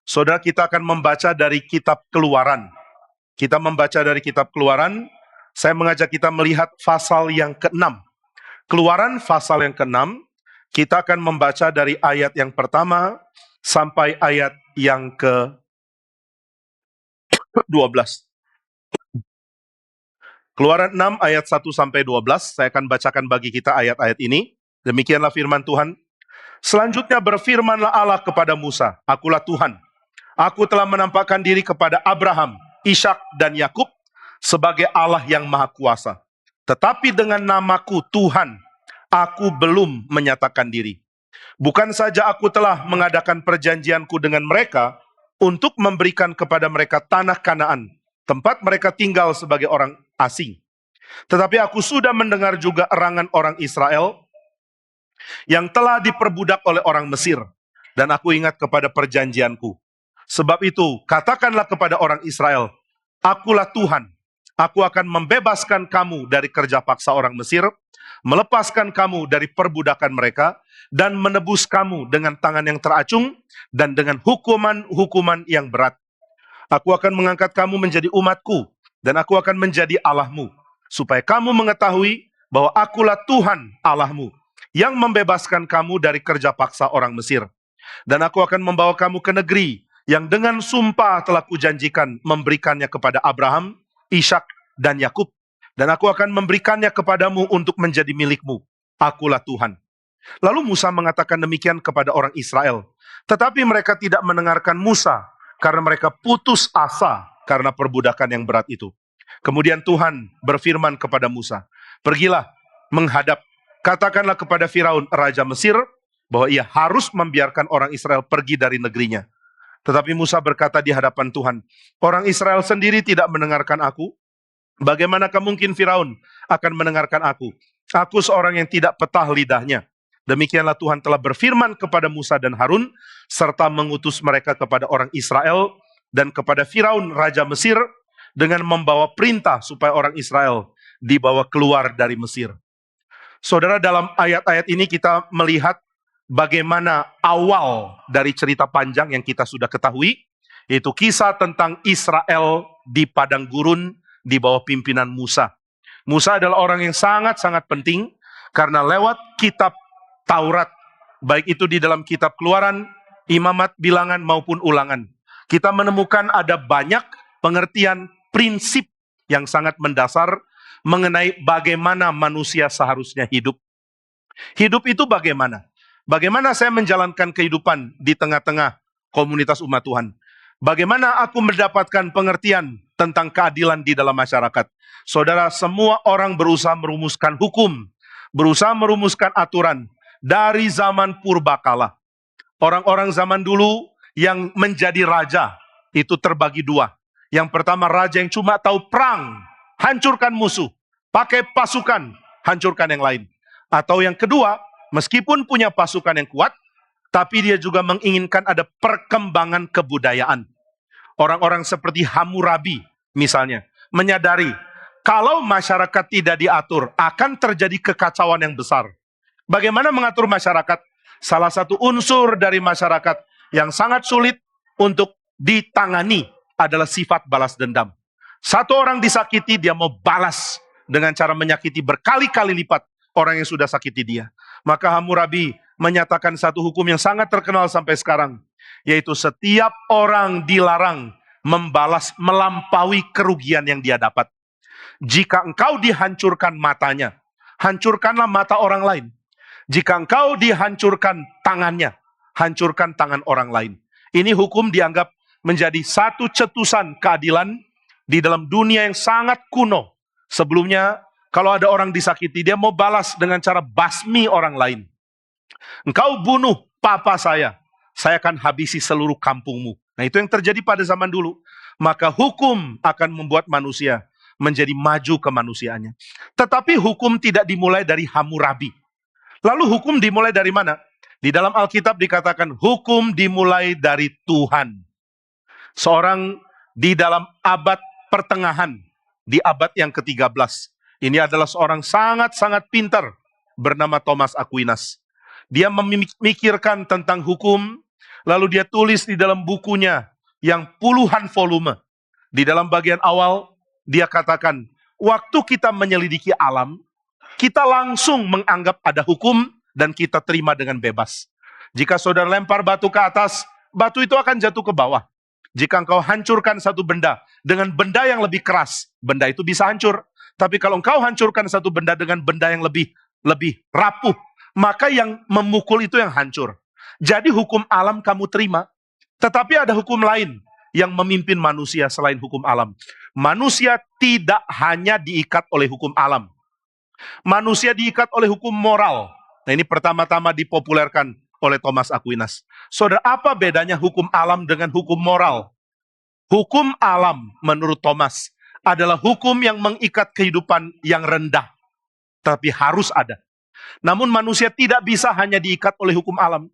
Saudara, kita akan membaca dari kitab Keluaran. Kita membaca dari kitab Keluaran, saya mengajak kita melihat pasal yang ke-6. Keluaran pasal yang ke-6, kita akan membaca dari ayat yang pertama sampai ayat yang ke-12. Keluaran 6 ayat 1 sampai 12, saya akan bacakan bagi kita ayat-ayat ini. Demikianlah firman Tuhan. Selanjutnya berfirmanlah Allah kepada Musa, "Akulah Tuhan. Aku telah menampakkan diri kepada Abraham, Ishak dan Yakub sebagai Allah yang Maha Kuasa. Tetapi dengan namaku Tuhan, aku belum menyatakan diri. Bukan saja aku telah mengadakan perjanjianku dengan mereka untuk memberikan kepada mereka tanah Kanaan, tempat mereka tinggal sebagai orang asing. Tetapi aku sudah mendengar juga erangan orang Israel yang telah diperbudak oleh orang Mesir, dan aku ingat kepada perjanjianku. Sebab itu, katakanlah kepada orang Israel, akulah Tuhan. Aku akan membebaskan kamu dari kerja paksa orang Mesir, melepaskan kamu dari perbudakan mereka, dan menebus kamu dengan tangan yang teracung, dan dengan hukuman-hukuman yang berat. Aku akan mengangkat kamu menjadi umatku, dan aku akan menjadi Allahmu, supaya kamu mengetahui bahwa akulah Tuhan Allahmu, yang membebaskan kamu dari kerja paksa orang Mesir. Dan aku akan membawa kamu ke negeri yang dengan sumpah telah kujanjikan memberikannya kepada Abraham, Ishak, dan Yakub. Dan aku akan memberikannya kepadamu untuk menjadi milikmu. Akulah Tuhan." Lalu Musa mengatakan demikian kepada orang Israel. Tetapi mereka tidak mendengarkan Musa, karena mereka putus asa karena perbudakan yang berat itu. Kemudian Tuhan berfirman kepada Musa, "Pergilah, menghadap, katakanlah kepada Firaun, Raja Mesir, bahwa ia harus membiarkan orang Israel pergi dari negerinya." Tetapi Musa berkata di hadapan Tuhan, "Orang Israel sendiri tidak mendengarkan aku. Bagaimanakah mungkin Firaun akan mendengarkan aku? Aku seorang yang tidak petah lidahnya." Demikianlah Tuhan telah berfirman kepada Musa dan Harun, serta mengutus mereka kepada orang Israel dan kepada Firaun Raja Mesir, dengan membawa perintah supaya orang Israel dibawa keluar dari Mesir. Saudara, dalam ayat-ayat ini kita melihat bagaimana awal dari cerita panjang yang kita sudah ketahui, yaitu kisah tentang Israel di padang gurun di bawah pimpinan Musa. Musa adalah orang yang sangat-sangat penting, karena lewat kitab Taurat, baik itu di dalam kitab Keluaran, Imamat, Bilangan, maupun Ulangan, kita menemukan ada banyak pengertian prinsip yang sangat mendasar mengenai bagaimana manusia seharusnya hidup. Hidup itu bagaimana? Bagaimana saya menjalankan kehidupan di tengah-tengah komunitas umat Tuhan? Bagaimana aku mendapatkan pengertian tentang keadilan di dalam masyarakat? Saudara, semua orang berusaha merumuskan hukum, berusaha merumuskan aturan dari zaman purbakala. Orang-orang zaman dulu yang menjadi raja itu terbagi dua. Yang pertama, raja yang cuma tahu perang, hancurkan musuh, pakai pasukan, hancurkan yang lain. Atau yang kedua, meskipun punya pasukan yang kuat, tapi dia juga menginginkan ada perkembangan kebudayaan. Orang-orang seperti Hammurabi misalnya, menyadari kalau masyarakat tidak diatur, akan terjadi kekacauan yang besar. Bagaimana mengatur masyarakat? Salah satu unsur dari masyarakat yang sangat sulit untuk ditangani adalah sifat balas dendam. Satu orang disakiti, dia mau balas dengan cara menyakiti berkali-kali lipat orang yang sudah sakiti dia. Maka Hammurabi menyatakan satu hukum yang sangat terkenal sampai sekarang, yaitu setiap orang dilarang membalas melampaui kerugian yang dia dapat. Jika engkau dihancurkan matanya, hancurkanlah mata orang lain. Jika engkau dihancurkan tangannya, hancurkan tangan orang lain. Ini hukum dianggap menjadi satu cetusan keadilan di dalam dunia yang sangat kuno. Sebelumnya, kalau ada orang disakiti, dia mau balas dengan cara basmi orang lain. Engkau bunuh papa saya akan habisi seluruh kampungmu. Nah, itu yang terjadi pada zaman dulu. Maka hukum akan membuat manusia menjadi maju kemanusiaannya. Tetapi hukum tidak dimulai dari Hammurabi. Lalu hukum dimulai dari mana? Di dalam Alkitab dikatakan hukum dimulai dari Tuhan. Seorang di dalam abad pertengahan, di abad yang ke-13. Ini adalah seorang sangat-sangat pintar bernama Thomas Aquinas. Dia memikirkan tentang hukum, Lalu dia tulis di dalam bukunya yang puluhan volume. Di dalam bagian awal, dia katakan, waktu kita menyelidiki alam, kita langsung menganggap ada hukum dan kita terima dengan bebas. Jika saudara lempar batu ke atas, batu itu akan jatuh ke bawah. Jika engkau hancurkan satu benda dengan benda yang lebih keras, benda itu bisa hancur. Tapi kalau engkau hancurkan satu benda dengan benda yang lebih rapuh, maka yang memukul itu yang hancur. Jadi hukum alam kamu terima, tetapi ada hukum lain yang memimpin manusia selain hukum alam. Manusia tidak hanya diikat oleh hukum alam. Manusia diikat oleh hukum moral. Nah, ini pertama-tama dipopulerkan oleh Thomas Aquinas. Saudara, apa bedanya hukum alam dengan hukum moral? Hukum alam menurut Thomas adalah hukum yang mengikat kehidupan yang rendah, tapi harus ada. Namun manusia tidak bisa hanya diikat oleh hukum alam.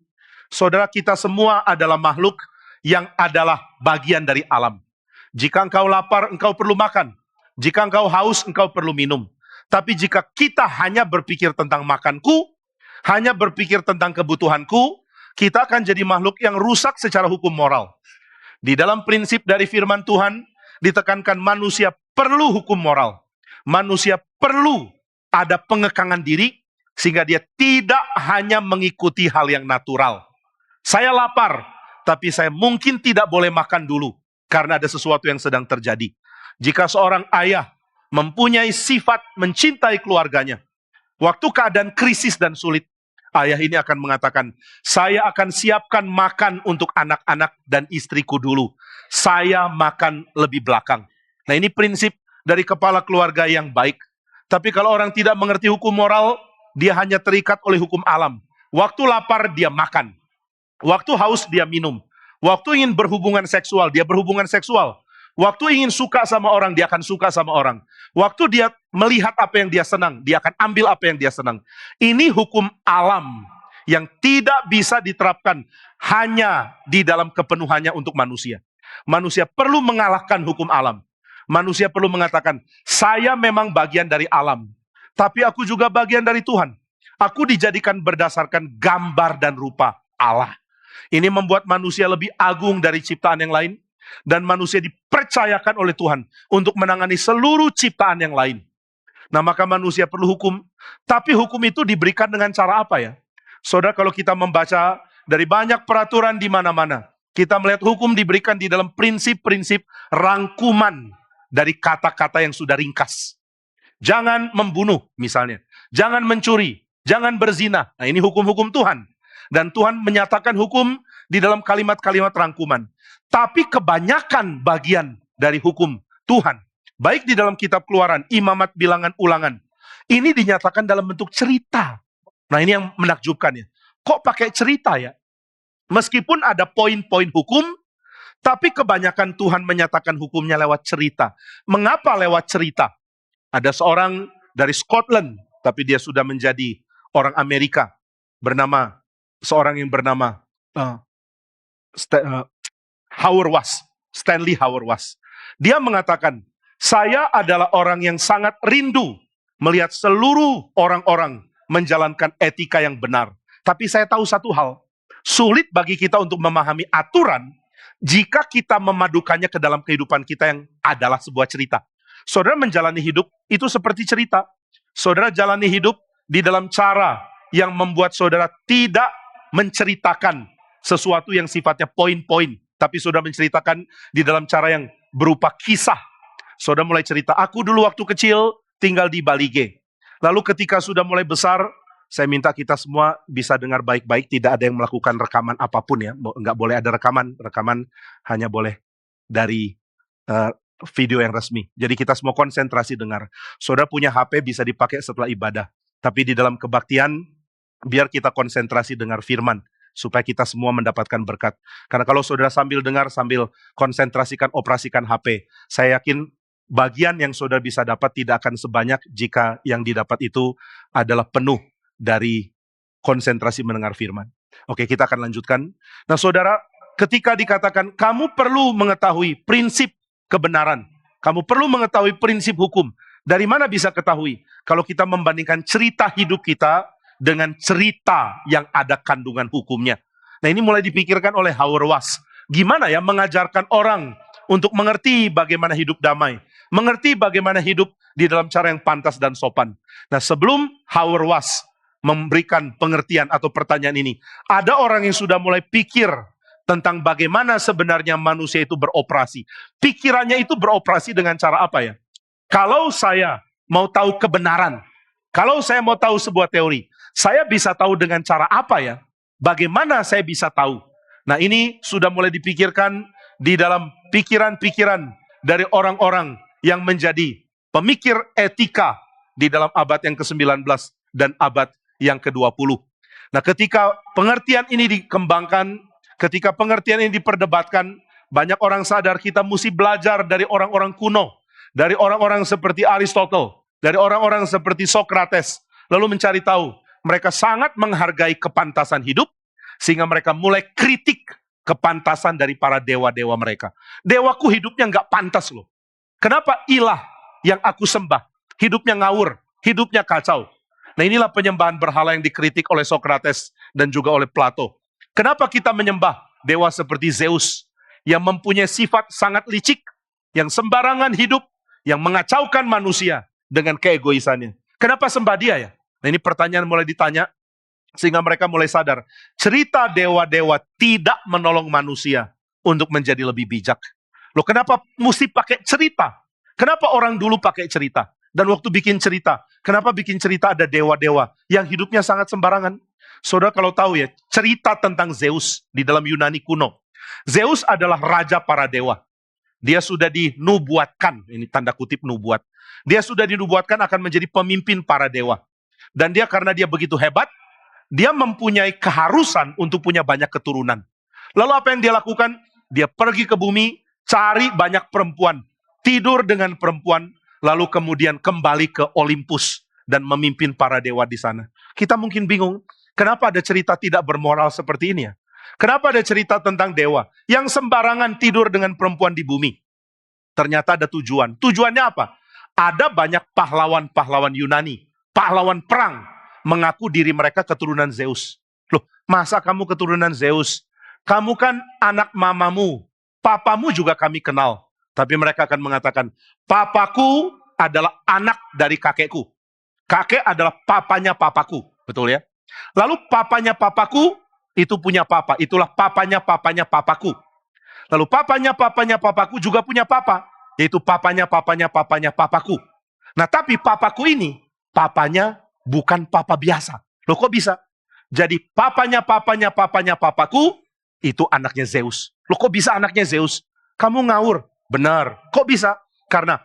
Saudara, kita semua adalah makhluk yang adalah bagian dari alam. Jika engkau lapar, engkau perlu makan. Jika engkau haus, engkau perlu minum. Tapi jika kita hanya berpikir tentang makanku, hanya berpikir tentang kebutuhanku, kita akan jadi makhluk yang rusak secara hukum moral. Di dalam prinsip dari firman Tuhan, ditekankan manusia perlu hukum moral. Manusia perlu ada pengekangan diri, sehingga dia tidak hanya mengikuti hal yang natural. Saya lapar, tapi saya mungkin tidak boleh makan dulu, karena ada sesuatu yang sedang terjadi. Jika seorang ayah mempunyai sifat mencintai keluarganya, waktu keadaan krisis dan sulit, ayah ini akan mengatakan, saya akan siapkan makan untuk anak-anak dan istriku dulu. Saya makan lebih belakang. Nah, ini prinsip dari kepala keluarga yang baik. Tapi kalau orang tidak mengerti hukum moral, dia hanya terikat oleh hukum alam. Waktu lapar, dia makan. Waktu haus, dia minum. Waktu ingin berhubungan seksual, dia berhubungan seksual. Waktu ingin suka sama orang, dia akan suka sama orang. Waktu dia melihat apa yang dia senang, dia akan ambil apa yang dia senang. Ini hukum alam yang tidak bisa diterapkan hanya di dalam kepenuhannya untuk manusia. Manusia perlu mengalahkan hukum alam. Manusia perlu mengatakan, saya memang bagian dari alam, tapi aku juga bagian dari Tuhan. Aku dijadikan berdasarkan gambar dan rupa Allah. Ini membuat manusia lebih agung dari ciptaan yang lain, dan manusia dipercayakan oleh Tuhan untuk menangani seluruh ciptaan yang lain. Nah, maka manusia perlu hukum, tapi hukum itu diberikan dengan cara apa ya? Saudara, kalau kita membaca dari banyak peraturan di mana-mana, kita melihat hukum diberikan di dalam prinsip-prinsip rangkuman dari kata-kata yang sudah ringkas. Jangan membunuh misalnya, jangan mencuri, jangan berzina. Nah, ini hukum-hukum Tuhan. Dan Tuhan menyatakan hukum di dalam kalimat-kalimat rangkuman. Tapi kebanyakan bagian dari hukum Tuhan, baik di dalam kitab Keluaran, Imamat, Bilangan, Ulangan, ini dinyatakan dalam bentuk cerita. Nah, ini yang menakjubkan ya. Kok pakai cerita ya? Meskipun ada poin-poin hukum, tapi kebanyakan Tuhan menyatakan hukumnya lewat cerita. Mengapa lewat cerita? Ada seorang dari Scotland, tapi dia sudah menjadi orang Amerika, seorang yang bernama Stanley Hauerwas. Dia mengatakan, saya adalah orang yang sangat rindu melihat seluruh orang-orang menjalankan etika yang benar. Tapi saya tahu satu hal, sulit bagi kita untuk memahami aturan jika kita memadukannya ke dalam kehidupan kita yang adalah sebuah cerita. Saudara menjalani hidup itu seperti cerita. Saudara jalani hidup di dalam cara yang membuat saudara tidak menceritakan sesuatu yang sifatnya poin-poin, tapi saudara menceritakan di dalam cara yang berupa kisah. Saudara mulai cerita, aku dulu waktu kecil tinggal di Balige. Lalu ketika sudah mulai besar, saya minta kita semua bisa dengar baik-baik, tidak ada yang melakukan rekaman apapun ya, nggak boleh ada rekaman hanya boleh dari video yang resmi. Jadi kita semua konsentrasi dengar. Saudara punya HP bisa dipakai setelah ibadah, tapi di dalam kebaktian, biar kita konsentrasi dengar firman, supaya kita semua mendapatkan berkat. Karena kalau saudara sambil dengar, sambil konsentrasikan, operasikan HP, saya yakin bagian yang saudara bisa dapat tidak akan sebanyak jika yang didapat itu adalah penuh dari konsentrasi mendengar firman. Oke, kita akan lanjutkan. Nah saudara, ketika dikatakan, kamu perlu mengetahui prinsip kebenaran, kamu perlu mengetahui prinsip hukum, dari mana bisa ketahui? Kalau kita membandingkan cerita hidup kita dengan cerita yang ada kandungan hukumnya. Nah, ini mulai dipikirkan oleh Habermas. Gimana ya mengajarkan orang untuk mengerti bagaimana hidup damai, mengerti bagaimana hidup di dalam cara yang pantas dan sopan. Nah, sebelum Habermas memberikan pengertian atau pertanyaan ini, ada orang yang sudah mulai pikir tentang bagaimana sebenarnya manusia itu beroperasi. Pikirannya itu beroperasi dengan cara apa ya? Kalau saya mau tahu kebenaran, kalau saya mau tahu sebuah teori, saya bisa tahu dengan cara apa ya? Bagaimana saya bisa tahu? Nah, ini sudah mulai dipikirkan di dalam pikiran-pikiran dari orang-orang yang menjadi pemikir etika di dalam abad yang ke-19 dan abad yang ke-20. Nah, ketika pengertian ini dikembangkan, ketika pengertian ini diperdebatkan, banyak orang sadar kita mesti belajar dari orang-orang kuno, dari orang-orang seperti Aristotle, dari orang-orang seperti Socrates, lalu mencari tahu. Mereka sangat menghargai kepantasan hidup, sehingga mereka mulai kritik kepantasan dari para dewa-dewa mereka. Dewaku hidupnya nggak pantas loh. Kenapa ilah yang aku sembah, hidupnya ngawur, hidupnya kacau. Nah, inilah penyembahan berhala yang dikritik oleh Socrates dan juga oleh Plato. Kenapa kita menyembah dewa seperti Zeus, yang mempunyai sifat sangat licik, yang sembarangan hidup, yang mengacaukan manusia dengan keegoisannya. Kenapa sembah dia ya? Nah, ini pertanyaan mulai ditanya, sehingga mereka mulai sadar, cerita dewa-dewa tidak menolong manusia untuk menjadi lebih bijak. Loh, kenapa mesti pakai cerita? Kenapa orang dulu pakai cerita? Dan waktu bikin cerita, kenapa bikin cerita ada dewa-dewa yang hidupnya sangat sembarangan? Saudara kalau tahu ya, cerita tentang Zeus di dalam Yunani kuno. Zeus adalah raja para dewa. Dia sudah dinubuatkan, ini tanda kutip nubuat. Dia sudah dinubuatkan akan menjadi pemimpin para dewa. Dan dia karena dia begitu hebat, dia mempunyai keharusan untuk punya banyak keturunan. Lalu apa yang dia lakukan? Dia pergi ke bumi, cari banyak perempuan, tidur dengan perempuan, lalu kemudian kembali ke Olympus dan memimpin para dewa di sana. Kita mungkin bingung, kenapa ada cerita tidak bermoral seperti ini ya? Kenapa ada cerita tentang dewa yang sembarangan tidur dengan perempuan di bumi? Ternyata ada tujuan. Tujuannya apa? Ada banyak pahlawan-pahlawan Yunani, pahlawan perang, mengaku diri mereka keturunan Zeus. Loh, masa kamu keturunan Zeus? Kamu kan anak mamamu, papamu juga kami kenal. Tapi mereka akan mengatakan, papaku adalah anak dari kakekku. Kakek adalah papanya papaku. Betul ya? Lalu papanya papaku itu punya papa. Itulah papanya papaku. Lalu papanya papaku juga punya papa. Yaitu papanya papaku. Nah, tapi papaku ini, papanya bukan papa biasa. Loh, kok bisa? Jadi papanya papaku itu anaknya Zeus. Loh, kok bisa anaknya Zeus? Kamu ngawur. Benar. Kok bisa? Karena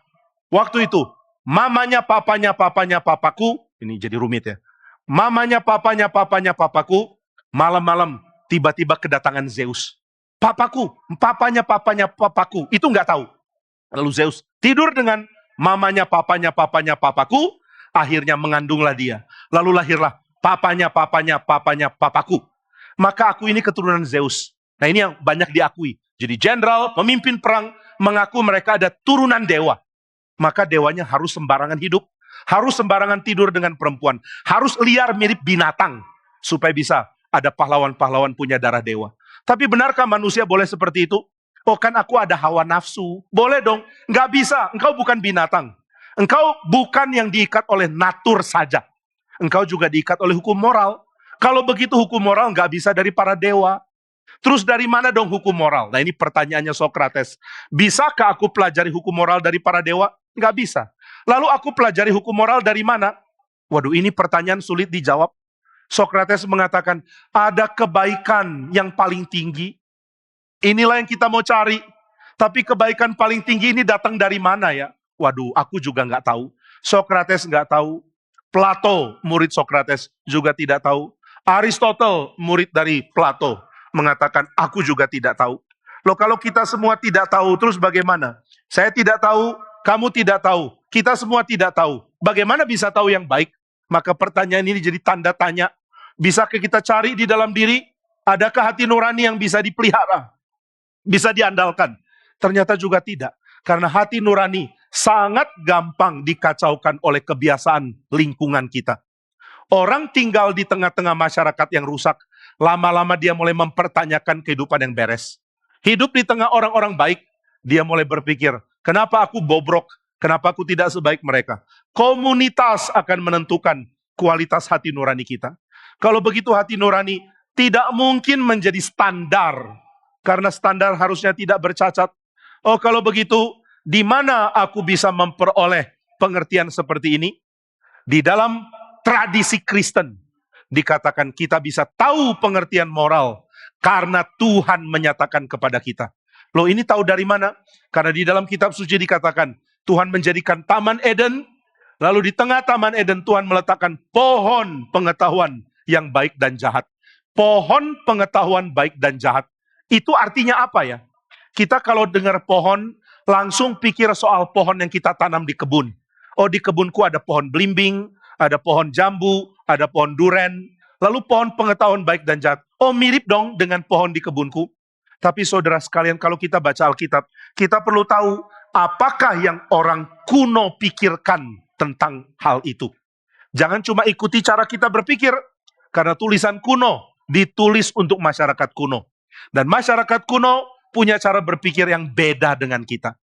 waktu itu mamanya papanya papaku, ini jadi rumit ya. Mamanya papanya papaku, malam-malam tiba-tiba kedatangan Zeus. Papaku, papanya papaku, itu nggak tahu. Lalu Zeus tidur dengan mamanya papanya papaku, akhirnya mengandunglah dia. Lalu lahirlah papanya papaku. Maka aku ini keturunan Zeus. Nah, ini yang banyak diakui. Jadi jenderal, pemimpin perang, mengaku mereka ada turunan dewa. Maka dewanya harus sembarangan hidup, harus sembarangan tidur dengan perempuan, harus liar mirip binatang, supaya bisa ada pahlawan-pahlawan punya darah dewa. Tapi benarkah manusia boleh seperti itu? Oh, kan aku ada hawa nafsu. Boleh dong. Nggak bisa, engkau bukan binatang. Engkau bukan yang diikat oleh natur saja. Engkau juga diikat oleh hukum moral. Kalau begitu hukum moral nggak bisa dari para dewa. Terus dari mana dong hukum moral? Nah, ini pertanyaannya Socrates. Bisakah aku pelajari hukum moral dari para dewa? Nggak bisa. Lalu aku pelajari hukum moral dari mana? Waduh, ini pertanyaan sulit dijawab. Socrates mengatakan, ada kebaikan yang paling tinggi. Inilah yang kita mau cari. Tapi kebaikan paling tinggi ini datang dari mana ya? Waduh, aku juga nggak tahu. Socrates nggak tahu. Plato, murid Socrates, juga tidak tahu. Aristotle, murid dari Plato, mengatakan, aku juga tidak tahu. Loh, kalau kita semua tidak tahu, terus bagaimana? Saya tidak tahu, kamu tidak tahu, kita semua tidak tahu. Bagaimana bisa tahu yang baik? Maka pertanyaan ini jadi tanda tanya. Bisakah kita cari di dalam diri? Adakah hati nurani yang bisa dipelihara? Bisa diandalkan? Ternyata juga tidak. Karena hati nurani sangat gampang dikacaukan oleh kebiasaan lingkungan kita. Orang tinggal di tengah-tengah masyarakat yang rusak, Lama-lama dia mulai mempertanyakan kehidupan yang beres. Hidup di tengah orang-orang baik, dia mulai berpikir, kenapa aku bobrok? Kenapa aku tidak sebaik mereka? Komunitas akan menentukan kualitas hati nurani kita. Kalau begitu hati nurani tidak mungkin menjadi standar. Karena standar harusnya tidak bercacat. Oh, kalau begitu, di mana aku bisa memperoleh pengertian seperti ini? Di dalam tradisi Kristen, dikatakan kita bisa tahu pengertian moral karena Tuhan menyatakan kepada kita. Loh, ini tahu dari mana? Karena di dalam kitab suci dikatakan, Tuhan menjadikan Taman Eden, lalu di tengah Taman Eden Tuhan meletakkan pohon pengetahuan yang baik dan jahat. Pohon pengetahuan baik dan jahat. Itu artinya apa ya? Kita kalau dengar pohon, langsung pikir soal pohon yang kita tanam di kebun. Oh, di kebunku ada pohon belimbing, ada pohon jambu, ada pohon duren, lalu pohon pengetahuan baik dan jahat. Oh, mirip dong dengan pohon di kebunku. Tapi saudara sekalian, kalau kita baca Alkitab, kita perlu tahu apakah yang orang kuno pikirkan tentang hal itu. Jangan cuma ikuti cara kita berpikir, karena tulisan kuno ditulis untuk masyarakat kuno. Dan masyarakat kuno punya cara berpikir yang beda dengan kita.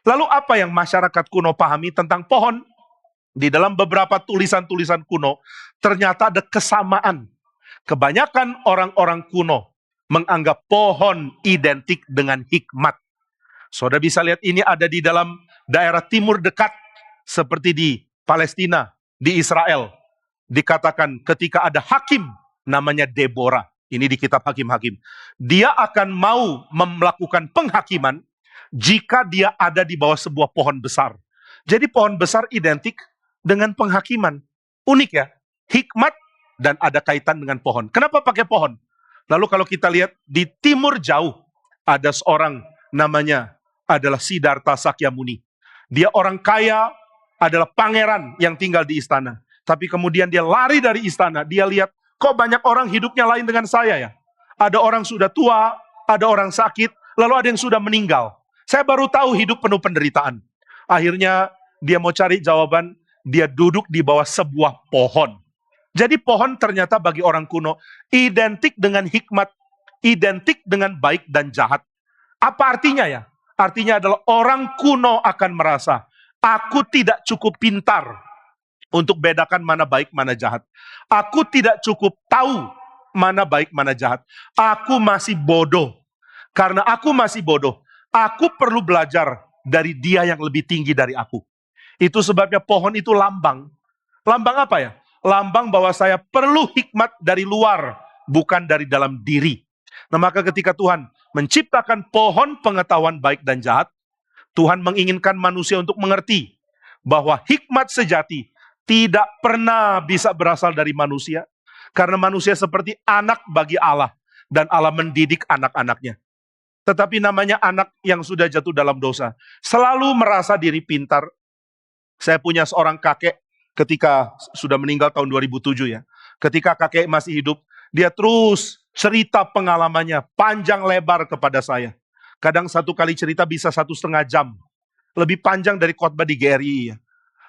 Lalu apa yang masyarakat kuno pahami tentang pohon? Di dalam beberapa tulisan-tulisan kuno, ternyata ada kesamaan. Kebanyakan orang-orang kuno menganggap pohon identik dengan hikmat. Saudara bisa lihat ini ada di dalam daerah timur dekat, seperti di Palestina, di Israel. Dikatakan ketika ada hakim, namanya Deborah. Ini di kitab Hakim-Hakim. Dia akan mau melakukan penghakiman jika dia ada di bawah sebuah pohon besar. Jadi pohon besar identik dengan penghakiman. Unik ya, hikmat dan ada kaitan dengan pohon. Kenapa pakai pohon? Lalu kalau kita lihat di timur jauh, ada seorang namanya adalah Siddhartha Sakyamuni. Dia orang kaya, adalah pangeran yang tinggal di istana. Tapi kemudian dia lari dari istana, dia lihat, kok banyak orang hidupnya lain dengan saya ya? Ada orang sudah tua, ada orang sakit, lalu ada yang sudah meninggal. Saya baru tahu hidup penuh penderitaan. Akhirnya dia mau cari jawaban, dia duduk di bawah sebuah pohon. Jadi pohon ternyata bagi orang kuno identik dengan hikmat, identik dengan baik dan jahat. Apa artinya ya? Artinya adalah orang kuno akan merasa, aku tidak cukup pintar untuk bedakan mana baik, mana jahat. Aku tidak cukup tahu mana baik, mana jahat. Aku masih bodoh. Karena aku masih bodoh, aku perlu belajar dari dia yang lebih tinggi dari aku. Itu sebabnya pohon itu lambang. Lambang apa ya? Lambang bahwa saya perlu hikmat dari luar, bukan dari dalam diri. Nah, maka ketika Tuhan menciptakan pohon pengetahuan baik dan jahat, Tuhan menginginkan manusia untuk mengerti bahwa hikmat sejati tidak pernah bisa berasal dari manusia. Karena manusia seperti anak bagi Allah, dan Allah mendidik anak-anaknya. Tetapi namanya anak yang sudah jatuh dalam dosa, selalu merasa diri pintar. Saya punya seorang kakek ketika sudah meninggal tahun 2007 ya. Ketika kakek masih hidup, dia terus cerita pengalamannya panjang lebar kepada saya. Kadang satu kali cerita bisa 1,5 jam. Lebih panjang dari khotbah di GRI ya.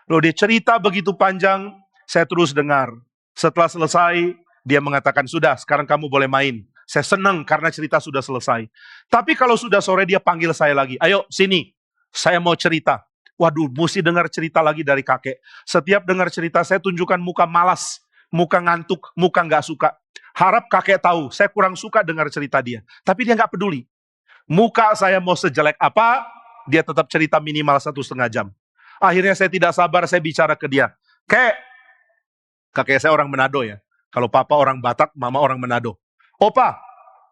Lalu dia cerita begitu panjang, saya terus dengar. Setelah selesai, dia mengatakan, sudah, sekarang kamu boleh main. Saya senang karena cerita sudah selesai. Tapi kalau sudah sore, dia panggil saya lagi. Ayo, sini, saya mau cerita. Waduh, mesti dengar cerita lagi dari kakek. Setiap dengar cerita, saya tunjukkan muka malas, muka ngantuk, muka nggak suka. Harap kakek tahu, saya kurang suka dengar cerita dia. Tapi dia nggak peduli. Muka saya mau sejelek apa, dia tetap cerita minimal 1,5 jam. Akhirnya saya tidak sabar, saya bicara ke dia. Kakek saya orang Manado ya. Kalau papa orang Batak, mama orang Manado. Opa,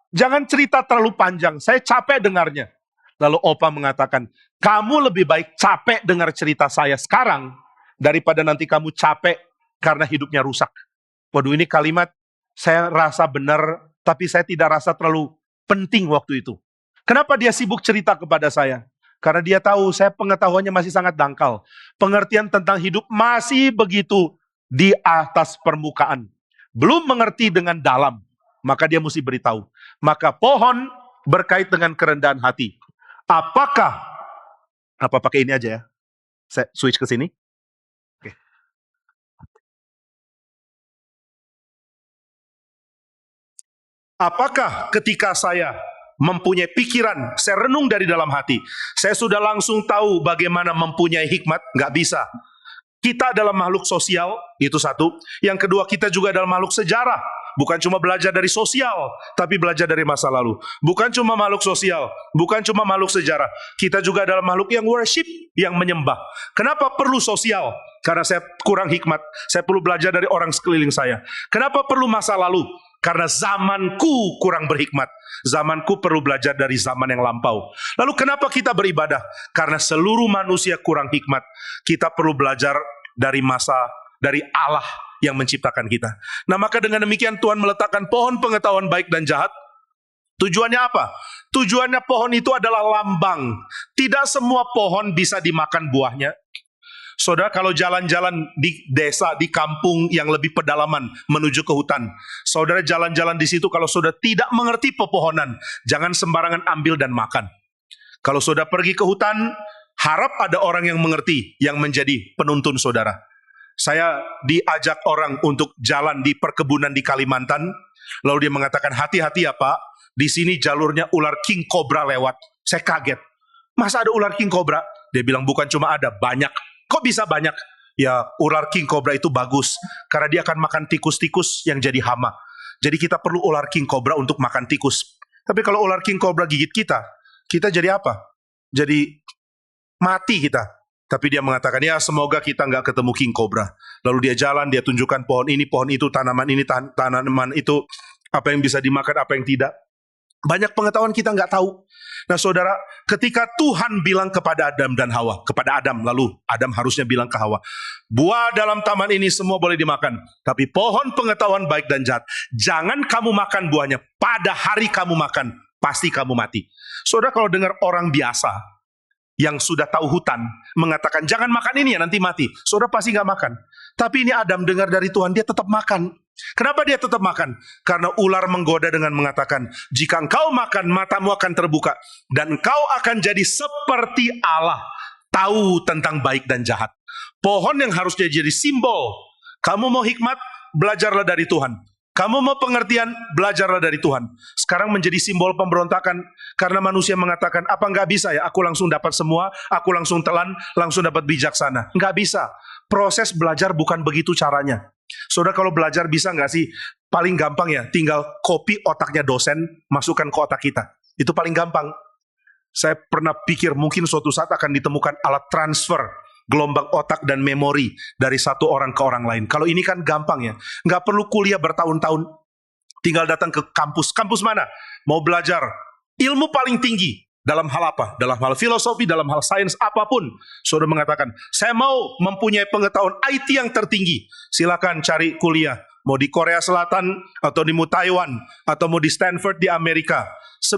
jangan cerita terlalu panjang, saya capek dengarnya. Lalu opa mengatakan, kamu lebih baik capek dengar cerita saya sekarang, daripada nanti kamu capek karena hidupnya rusak. Waduh, ini kalimat saya rasa benar, tapi saya tidak rasa terlalu penting waktu itu. Kenapa dia sibuk cerita kepada saya? Karena dia tahu saya pengetahuannya masih sangat dangkal. Pengertian tentang hidup masih begitu di atas permukaan. Belum mengerti dengan dalam. Maka dia mesti beritahu. Maka pohon berkait dengan kerendahan hati. Apakah, apa pakai ini aja ya? Saya switch ke sini. Oke. Apakah ketika saya mempunyai pikiran, saya renung dari dalam hati, saya sudah langsung tahu bagaimana mempunyai hikmat? Nggak bisa. Kita adalah makhluk sosial, itu satu. Yang kedua, kita juga adalah makhluk sejarah. Bukan cuma belajar dari sosial, tapi belajar dari masa lalu. Bukan cuma makhluk sosial, bukan cuma makhluk sejarah. Kita juga adalah makhluk yang worship, yang menyembah. Kenapa perlu sosial? Karena saya kurang hikmat. Saya perlu belajar dari orang sekeliling saya. Kenapa perlu masa lalu? Karena zamanku kurang berhikmat. Zamanku perlu belajar dari zaman yang lampau. Lalu kenapa kita beribadah? Karena seluruh manusia kurang hikmat. Kita perlu belajar dari dari Allah yang menciptakan kita. Nah, maka dengan demikian Tuhan meletakkan pohon pengetahuan baik dan jahat. Tujuannya apa? Tujuannya pohon itu adalah lambang. Tidak semua pohon bisa dimakan buahnya. Saudara, kalau jalan-jalan di desa, di kampung yang lebih pedalaman menuju ke hutan, saudara jalan-jalan di situ, kalau saudara tidak mengerti pepohonan, jangan sembarangan ambil dan makan. Kalau saudara pergi ke hutan, harap ada orang yang mengerti, yang menjadi penuntun saudara. Saya diajak orang untuk jalan di perkebunan di Kalimantan, lalu dia mengatakan, hati-hati ya Pak, di sini jalurnya ular king cobra lewat. Saya kaget, masa ada ular king cobra? Dia bilang, bukan cuma ada, banyak. Kok bisa banyak? Ya, ular king cobra itu bagus karena dia akan makan tikus-tikus yang jadi hama. Jadi kita perlu ular king cobra untuk makan tikus. Tapi kalau ular king cobra gigit kita, kita jadi apa? Jadi mati kita. Tapi dia mengatakan, ya semoga kita nggak ketemu king cobra. Lalu dia jalan, dia tunjukkan pohon ini, pohon itu, tanaman ini, tanaman itu, apa yang bisa dimakan, apa yang tidak. Banyak pengetahuan kita nggak tahu. Nah saudara, ketika Tuhan bilang kepada Adam dan Hawa, kepada Adam, lalu Adam harusnya bilang ke Hawa, buah dalam taman ini semua boleh dimakan, tapi pohon pengetahuan baik dan jahat, jangan kamu makan buahnya. Pada hari kamu makan, pasti kamu mati. Saudara, kalau dengar orang biasa yang sudah tahu hutan mengatakan jangan makan ini ya nanti mati, saudara pasti nggak makan. Tapi ini Adam dengar dari Tuhan, dia tetap makan. Kenapa dia tetap makan? Karena ular menggoda dengan mengatakan, jika engkau makan, matamu akan terbuka, dan engkau akan jadi seperti Allah, tahu tentang baik dan jahat. Pohon yang harusnya jadi simbol. Kamu mau hikmat, belajarlah dari Tuhan. Kamu mau pengertian, belajarlah dari Tuhan. Sekarang menjadi simbol pemberontakan, karena manusia mengatakan, apa nggak bisa ya, aku langsung dapat semua, aku langsung telan, langsung dapat bijaksana. Nggak bisa. Proses belajar bukan begitu caranya. Saudara, kalau belajar bisa nggak sih? Paling gampang ya, tinggal copy otaknya dosen, masukkan ke otak kita. Itu paling gampang. Saya pernah pikir mungkin suatu saat akan ditemukan alat transfer gelombang otak dan memori dari satu orang ke orang lain. Kalau ini kan gampang ya, nggak perlu kuliah bertahun-tahun, tinggal datang ke kampus. Kampus mana? Mau belajar ilmu paling tinggi. Dalam hal apa? Dalam hal filosofi, dalam hal sains, apapun. Saudara mengatakan, saya mau mempunyai pengetahuan IT yang tertinggi. Silakan cari kuliah. Mau di Korea Selatan, atau di Taiwan, atau mau di Stanford di Amerika.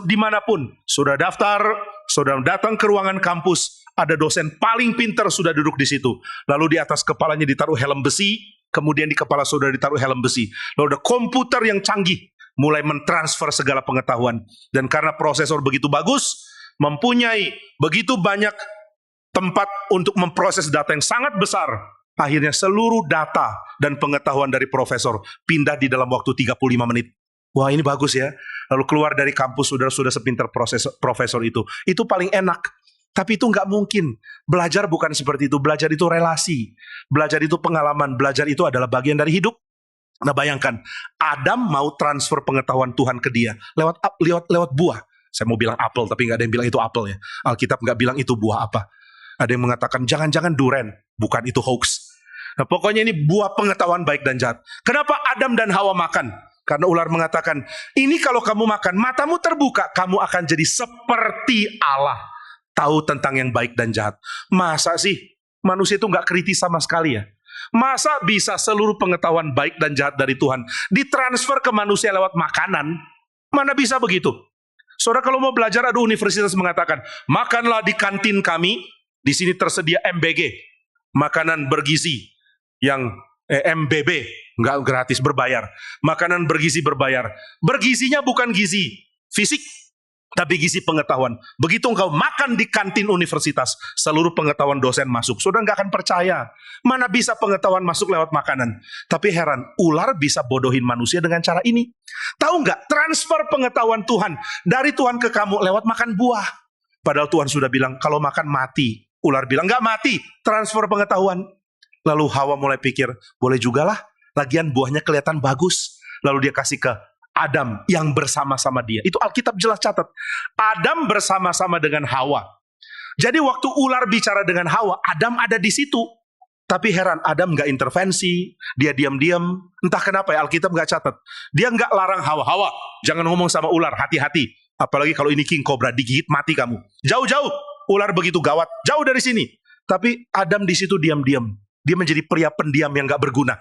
Dimanapun, sudah daftar, sudah datang ke ruangan kampus, ada dosen paling pintar sudah duduk di situ. Lalu di atas kepalanya ditaruh helm besi, kemudian di kepala saudara ditaruh helm besi. Lalu ada komputer yang canggih, mulai mentransfer segala pengetahuan. Dan karena prosesor begitu bagus, mempunyai begitu banyak tempat untuk memproses data yang sangat besar, akhirnya seluruh data dan pengetahuan dari profesor pindah di dalam waktu 35 menit. Wah, ini bagus ya. Lalu keluar dari kampus sudah sepintar profesor itu. Itu paling enak. Tapi itu nggak mungkin. Belajar bukan seperti itu. Belajar itu relasi. Belajar itu pengalaman. Belajar itu adalah bagian dari hidup. Nah, bayangkan, Adam mau transfer pengetahuan Tuhan ke dia lewat buah. Saya mau bilang apel, tapi nggak ada yang bilang itu apel ya. Alkitab nggak bilang itu buah apa. Ada yang mengatakan jangan-jangan duren, bukan itu hoax. Nah, pokoknya ini buah pengetahuan baik dan jahat. Kenapa Adam dan Hawa makan? Karena ular mengatakan, ini kalau kamu makan, matamu terbuka, kamu akan jadi seperti Allah, tahu tentang yang baik dan jahat. Masa sih manusia itu nggak kritis sama sekali ya? Masa bisa seluruh pengetahuan baik dan jahat dari Tuhan ditransfer ke manusia lewat makanan? Mana bisa begitu? Saudara, kalau mau belajar, ada universitas mengatakan, makanlah di kantin kami, di sini tersedia MBG, makanan bergizi, yang MBB, nggak gratis, berbayar. Makanan bergizi berbayar. Bergizinya bukan gizi fisik, tapi gizi pengetahuan. Begitu engkau makan di kantin universitas, seluruh pengetahuan dosen masuk. Saudara nggak akan percaya, mana bisa pengetahuan masuk lewat makanan. Tapi heran, ular bisa bodohin manusia dengan cara ini. Tahu nggak, transfer pengetahuan Tuhan dari Tuhan ke kamu lewat makan buah. Padahal Tuhan sudah bilang, kalau makan mati. Ular bilang, nggak mati, transfer pengetahuan. Lalu Hawa mulai pikir, boleh juga lah, lagian buahnya kelihatan bagus. Lalu dia kasih ke Adam yang bersama-sama dia. Itu Alkitab jelas catat. Adam bersama-sama dengan Hawa. Jadi waktu ular bicara dengan Hawa, Adam ada di situ. Tapi heran, Adam nggak intervensi. Dia diam-diam. Entah kenapa ya, Alkitab nggak catat. Dia nggak larang Hawa. Hawa, jangan ngomong sama ular, hati-hati. Apalagi kalau ini king cobra, digigit mati kamu. Jauh-jauh, ular begitu gawat. Jauh dari sini. Tapi Adam di situ diam-diam. Dia menjadi pria pendiam yang nggak berguna.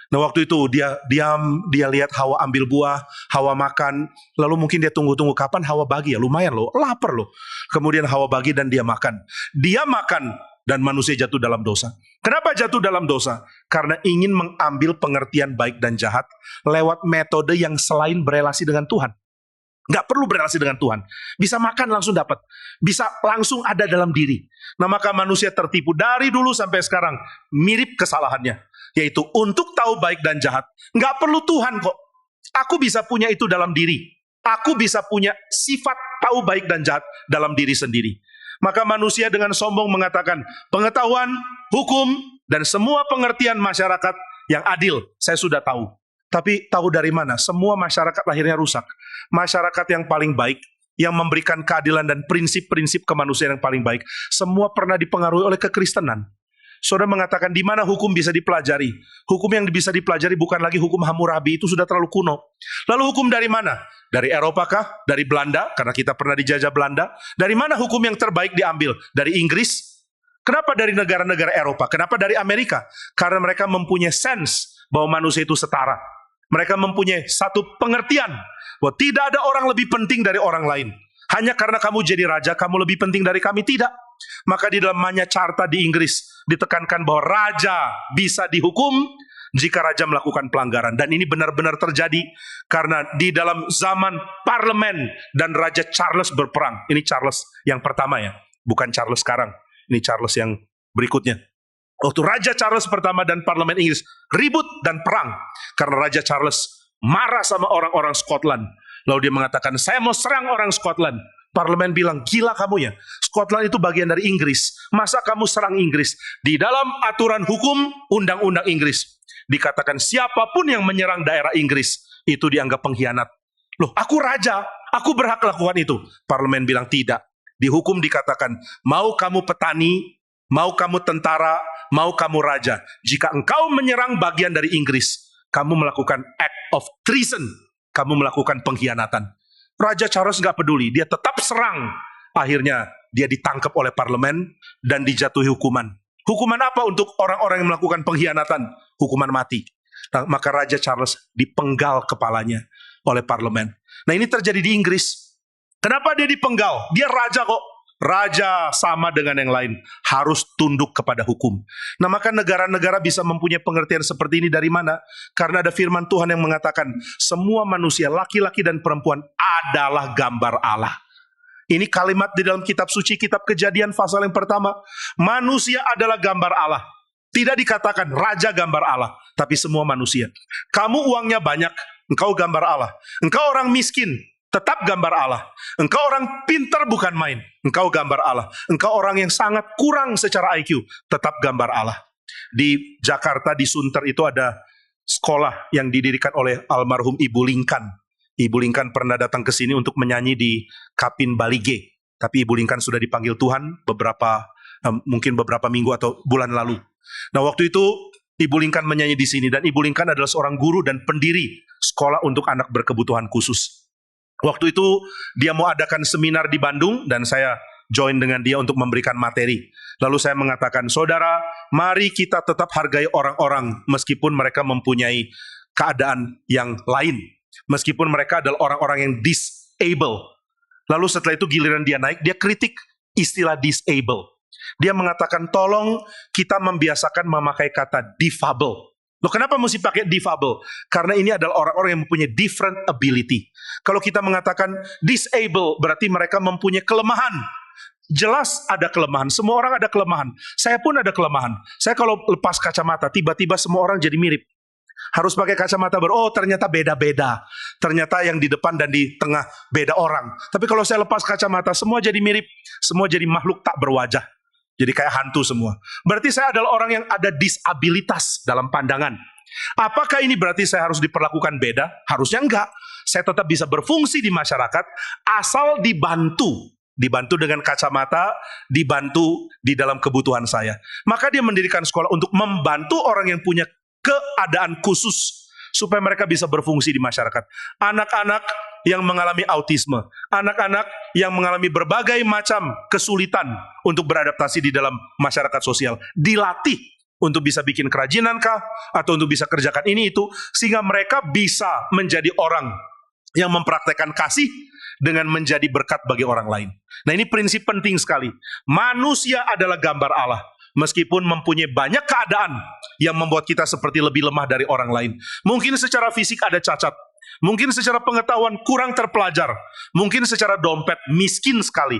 Nah waktu itu dia diam, dia lihat Hawa ambil buah, Hawa makan, lalu mungkin dia tunggu-tunggu kapan Hawa bagi ya, lumayan loh, lapar loh. Kemudian Hawa bagi dan dia makan. Dia makan dan manusia jatuh dalam dosa. Kenapa jatuh dalam dosa? Karena ingin mengambil pengertian baik dan jahat lewat metode yang selain berelasi dengan Tuhan. Nggak perlu berelasi dengan Tuhan. Bisa makan langsung dapat. Bisa langsung ada dalam diri. Nah maka manusia tertipu dari dulu sampai sekarang. Mirip kesalahannya. Yaitu untuk tahu baik dan jahat. Nggak perlu Tuhan kok. Aku bisa punya itu dalam diri. Aku bisa punya sifat tahu baik dan jahat dalam diri sendiri. Maka manusia dengan sombong mengatakan, pengetahuan, hukum, dan semua pengertian masyarakat yang adil, saya sudah tahu. Tapi tahu dari mana? Semua masyarakat lahirnya rusak. Masyarakat yang paling baik, yang memberikan keadilan dan prinsip-prinsip kemanusiaan yang paling baik, semua pernah dipengaruhi oleh kekristenan. Saudara mengatakan di mana hukum bisa dipelajari? Hukum yang bisa dipelajari bukan lagi hukum Hammurabi, itu sudah terlalu kuno. Lalu hukum dari mana? Dari Eropa kah? Dari Belanda? Karena kita pernah dijajah Belanda. Dari mana hukum yang terbaik diambil? Dari Inggris? Kenapa dari negara-negara Eropa? Kenapa dari Amerika? Karena mereka mempunyai sense bahwa manusia itu setara. Mereka mempunyai satu pengertian bahwa tidak ada orang lebih penting dari orang lain. Hanya karena kamu jadi raja, kamu lebih penting dari kami, tidak. Maka di dalam Magna Carta di Inggris ditekankan bahwa raja bisa dihukum jika raja melakukan pelanggaran. Dan ini benar-benar terjadi karena di dalam zaman parlemen dan Raja Charles berperang. Ini Charles yang pertama ya, bukan Charles sekarang. Ini Charles yang berikutnya. Waktu Raja Charles pertama dan parlemen Inggris ribut dan perang karena Raja Charles marah sama orang-orang Scotland. Lalu dia mengatakan, saya mau serang orang Scotland. Parlemen bilang, gila kamu ya, Scotland itu bagian dari Inggris. Masa kamu serang Inggris? Di dalam aturan hukum undang-undang Inggris dikatakan siapapun yang menyerang daerah Inggris itu dianggap pengkhianat. Loh, aku raja, aku berhak lakukan itu. Parlemen bilang tidak. Di hukum dikatakan, mau kamu petani, mau kamu tentara, mau kamu raja, jika engkau menyerang bagian dari Inggris, kamu melakukan act of treason, kamu melakukan pengkhianatan. Raja Charles nggak peduli, dia tetap serang. Akhirnya dia ditangkap oleh parlemen dan dijatuhi hukuman. Hukuman apa untuk orang-orang yang melakukan pengkhianatan? Hukuman mati. Nah, maka Raja Charles dipenggal kepalanya oleh parlemen. Nah ini terjadi di Inggris. Kenapa dia dipenggal? Dia raja kok. Raja sama dengan yang lain, harus tunduk kepada hukum. Nah maka negara-negara bisa mempunyai pengertian seperti ini dari mana? Karena ada firman Tuhan yang mengatakan, semua manusia, laki-laki dan perempuan adalah gambar Allah. Ini kalimat di dalam kitab suci, kitab Kejadian pasal yang pertama. Manusia adalah gambar Allah. Tidak dikatakan raja gambar Allah, tapi semua manusia. Kamu uangnya banyak, engkau gambar Allah. Engkau orang miskin, tetap gambar Allah. Engkau orang pintar bukan main, engkau gambar Allah. Engkau orang yang sangat kurang secara IQ, tetap gambar Allah. Di Jakarta, di Sunter itu ada sekolah yang didirikan oleh almarhum Ibu Lincoln. Ibu Lincoln pernah datang ke sini untuk menyanyi di Kapin Balige. Tapi Ibu Lincoln sudah dipanggil Tuhan mungkin beberapa minggu atau bulan lalu. Nah waktu itu Ibu Lincoln menyanyi di sini, dan Ibu Lincoln adalah seorang guru dan pendiri sekolah untuk anak berkebutuhan khusus. Waktu itu dia mau adakan seminar di Bandung dan saya join dengan dia untuk memberikan materi. Lalu saya mengatakan, saudara, mari kita tetap hargai orang-orang meskipun mereka mempunyai keadaan yang lain. Meskipun mereka adalah orang-orang yang disable. Lalu setelah itu giliran dia naik, dia kritik istilah disable. Dia mengatakan, tolong kita membiasakan memakai kata difabel. Loh, kenapa mesti pakai difabel? Karena ini adalah orang-orang yang mempunyai different ability. Kalau kita mengatakan disable, berarti mereka mempunyai kelemahan. Jelas ada kelemahan, semua orang ada kelemahan. Saya pun ada kelemahan. Saya kalau lepas kacamata, tiba-tiba semua orang jadi mirip. Harus pakai kacamata baru, oh ternyata beda-beda. Ternyata yang di depan dan di tengah beda orang. Tapi kalau saya lepas kacamata, semua jadi mirip. Semua jadi makhluk tak berwajah. Jadi kayak hantu semua. Berarti saya adalah orang yang ada disabilitas dalam pandangan. Apakah ini berarti saya harus diperlakukan beda? Harusnya enggak. Saya tetap bisa berfungsi di masyarakat asal dibantu. Dibantu dengan kacamata, dibantu di dalam kebutuhan saya. Maka dia mendirikan sekolah untuk membantu orang yang punya keadaan khusus supaya mereka bisa berfungsi di masyarakat. Anak-anak yang mengalami autisme, anak-anak yang mengalami berbagai macam kesulitan untuk beradaptasi di dalam masyarakat sosial, dilatih untuk bisa bikin kerajinan kah, atau untuk bisa kerjakan ini itu, sehingga mereka bisa menjadi orang yang mempraktekkan kasih dengan menjadi berkat bagi orang lain. Nah, ini prinsip penting sekali. Manusia adalah gambar Allah. Meskipun mempunyai banyak keadaan yang membuat kita seperti lebih lemah dari orang lain. Mungkin secara fisik ada cacat. Mungkin secara pengetahuan kurang terpelajar. Mungkin secara dompet miskin sekali.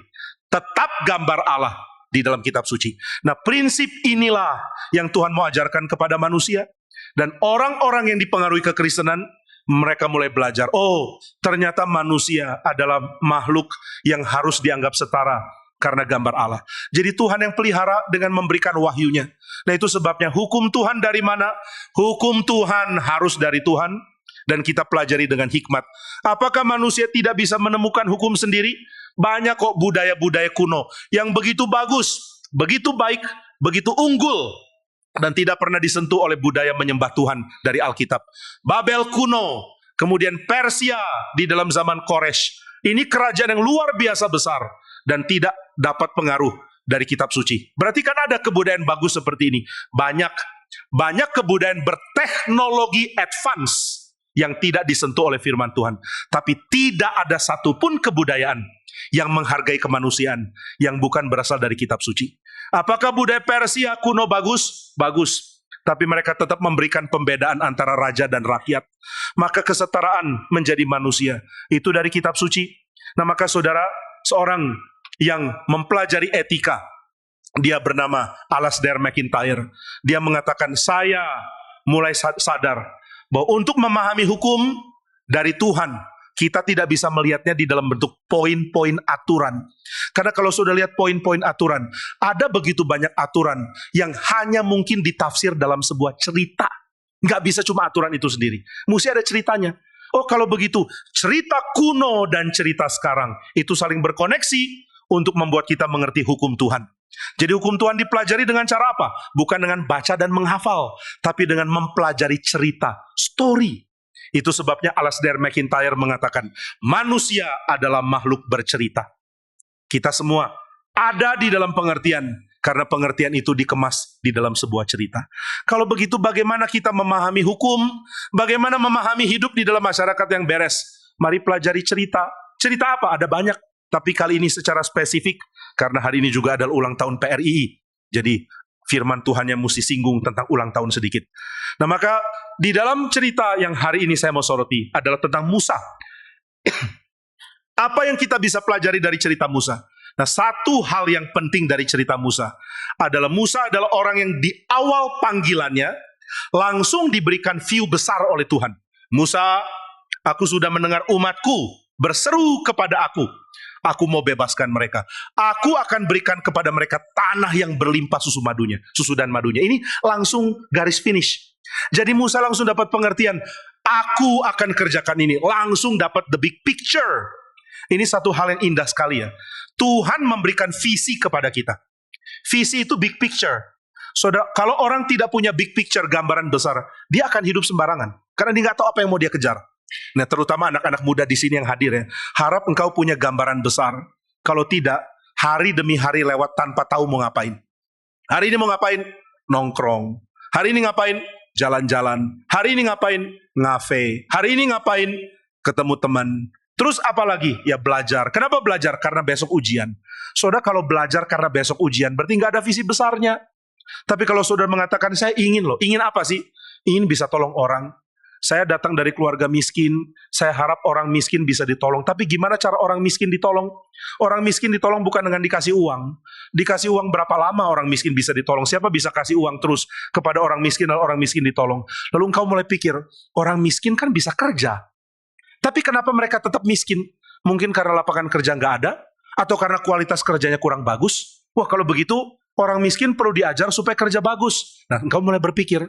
Tetap gambar Allah di dalam kitab suci. Nah, prinsip inilah yang Tuhan mau ajarkan kepada manusia. Dan orang-orang yang dipengaruhi kekristenan, mereka mulai belajar, oh ternyata manusia adalah makhluk yang harus dianggap setara karena gambar Allah. Jadi Tuhan yang pelihara dengan memberikan wahyunya. Nah, itu sebabnya hukum Tuhan dari mana? Hukum Tuhan harus dari Tuhan, dan kita pelajari dengan hikmat. Apakah manusia tidak bisa menemukan hukum sendiri? Banyak kok budaya-budaya kuno yang begitu bagus, begitu baik, begitu unggul, dan tidak pernah disentuh oleh budaya menyembah Tuhan dari Alkitab. Babel kuno, kemudian Persia di dalam zaman Koresh. Ini kerajaan yang luar biasa besar dan tidak dapat pengaruh dari kitab suci. Berarti kan ada kebudayaan bagus seperti ini. Banyak kebudayaan berteknologi advance yang tidak disentuh oleh firman Tuhan. Tapi tidak ada satupun kebudayaan yang menghargai kemanusiaan yang bukan berasal dari kitab suci. Apakah budaya Persia kuno bagus? Bagus. Tapi mereka tetap memberikan pembedaan antara raja dan rakyat. Maka kesetaraan menjadi manusia. Itu dari kitab suci. Nah, maka saudara, seorang yang mempelajari etika, dia bernama Alasdair MacIntyre. Dia mengatakan, saya mulai sadar bahwa untuk memahami hukum dari Tuhan, kita tidak bisa melihatnya di dalam bentuk poin-poin aturan. Karena kalau sudah lihat poin-poin aturan, ada begitu banyak aturan yang hanya mungkin ditafsir dalam sebuah cerita. Nggak bisa cuma aturan itu sendiri. Mesti ada ceritanya. Oh, kalau begitu, cerita kuno dan cerita sekarang itu saling berkoneksi untuk membuat kita mengerti hukum Tuhan. Jadi hukum Tuhan dipelajari dengan cara apa? Bukan dengan baca dan menghafal, tapi dengan mempelajari cerita, story. Itu sebabnya Alasdair MacIntyre mengatakan, manusia adalah makhluk bercerita. Kita semua ada di dalam pengertian, karena pengertian itu dikemas di dalam sebuah cerita. Kalau begitu, bagaimana kita memahami hukum? Bagaimana memahami hidup di dalam masyarakat yang beres? Mari pelajari cerita. Cerita apa? Ada banyak. Tapi kali ini secara spesifik, karena hari ini juga adalah ulang tahun PRII. Jadi firman Tuhan yang mesti singgung tentang ulang tahun sedikit. Nah, maka di dalam cerita yang hari ini saya mau soroti adalah tentang Musa. Apa yang kita bisa pelajari dari cerita Musa? Nah, satu hal yang penting dari cerita Musa adalah orang yang di awal panggilannya langsung diberikan view besar oleh Tuhan. Musa, aku sudah mendengar umatku berseru kepada aku. Aku mau bebaskan mereka. Aku akan berikan kepada mereka tanah yang berlimpah susu dan madunya. Ini langsung garis finish. Jadi Musa langsung dapat pengertian, aku akan kerjakan ini. Langsung dapat the big picture. Ini satu hal yang indah sekali ya. Tuhan memberikan visi kepada kita. Visi itu big picture. Saudara, kalau orang tidak punya big picture, gambaran besar, dia akan hidup sembarangan. Karena dia nggak tahu apa yang mau dia kejar. Nah, terutama anak-anak muda di sini yang hadir ya. Harap engkau punya gambaran besar. Kalau tidak, hari demi hari lewat tanpa tahu mau ngapain. Hari ini mau ngapain? Nongkrong. Hari ini ngapain? Jalan-jalan. Hari ini ngapain? Ngafe. Hari ini ngapain? Ketemu teman. Terus apa lagi? Ya belajar. Kenapa belajar? Karena besok ujian. Saudara, kalau belajar karena besok ujian, berarti nggak ada visi besarnya. Tapi kalau saudara mengatakan, saya ingin loh. Ingin apa sih? ingin bisa tolong orang. Saya datang dari keluarga miskin, saya harap orang miskin bisa ditolong. Tapi gimana cara orang miskin ditolong? Orang miskin ditolong bukan dengan dikasih uang. Dikasih uang berapa lama orang miskin bisa ditolong? Siapa bisa kasih uang terus kepada orang miskin dan orang miskin ditolong? Lalu engkau mulai pikir, orang miskin kan bisa kerja. Tapi kenapa mereka tetap miskin? Mungkin karena lapangan kerja nggak ada? Atau karena kualitas kerjanya kurang bagus? Wah, kalau begitu, orang miskin perlu diajar supaya kerja bagus. Nah, engkau mulai berpikir,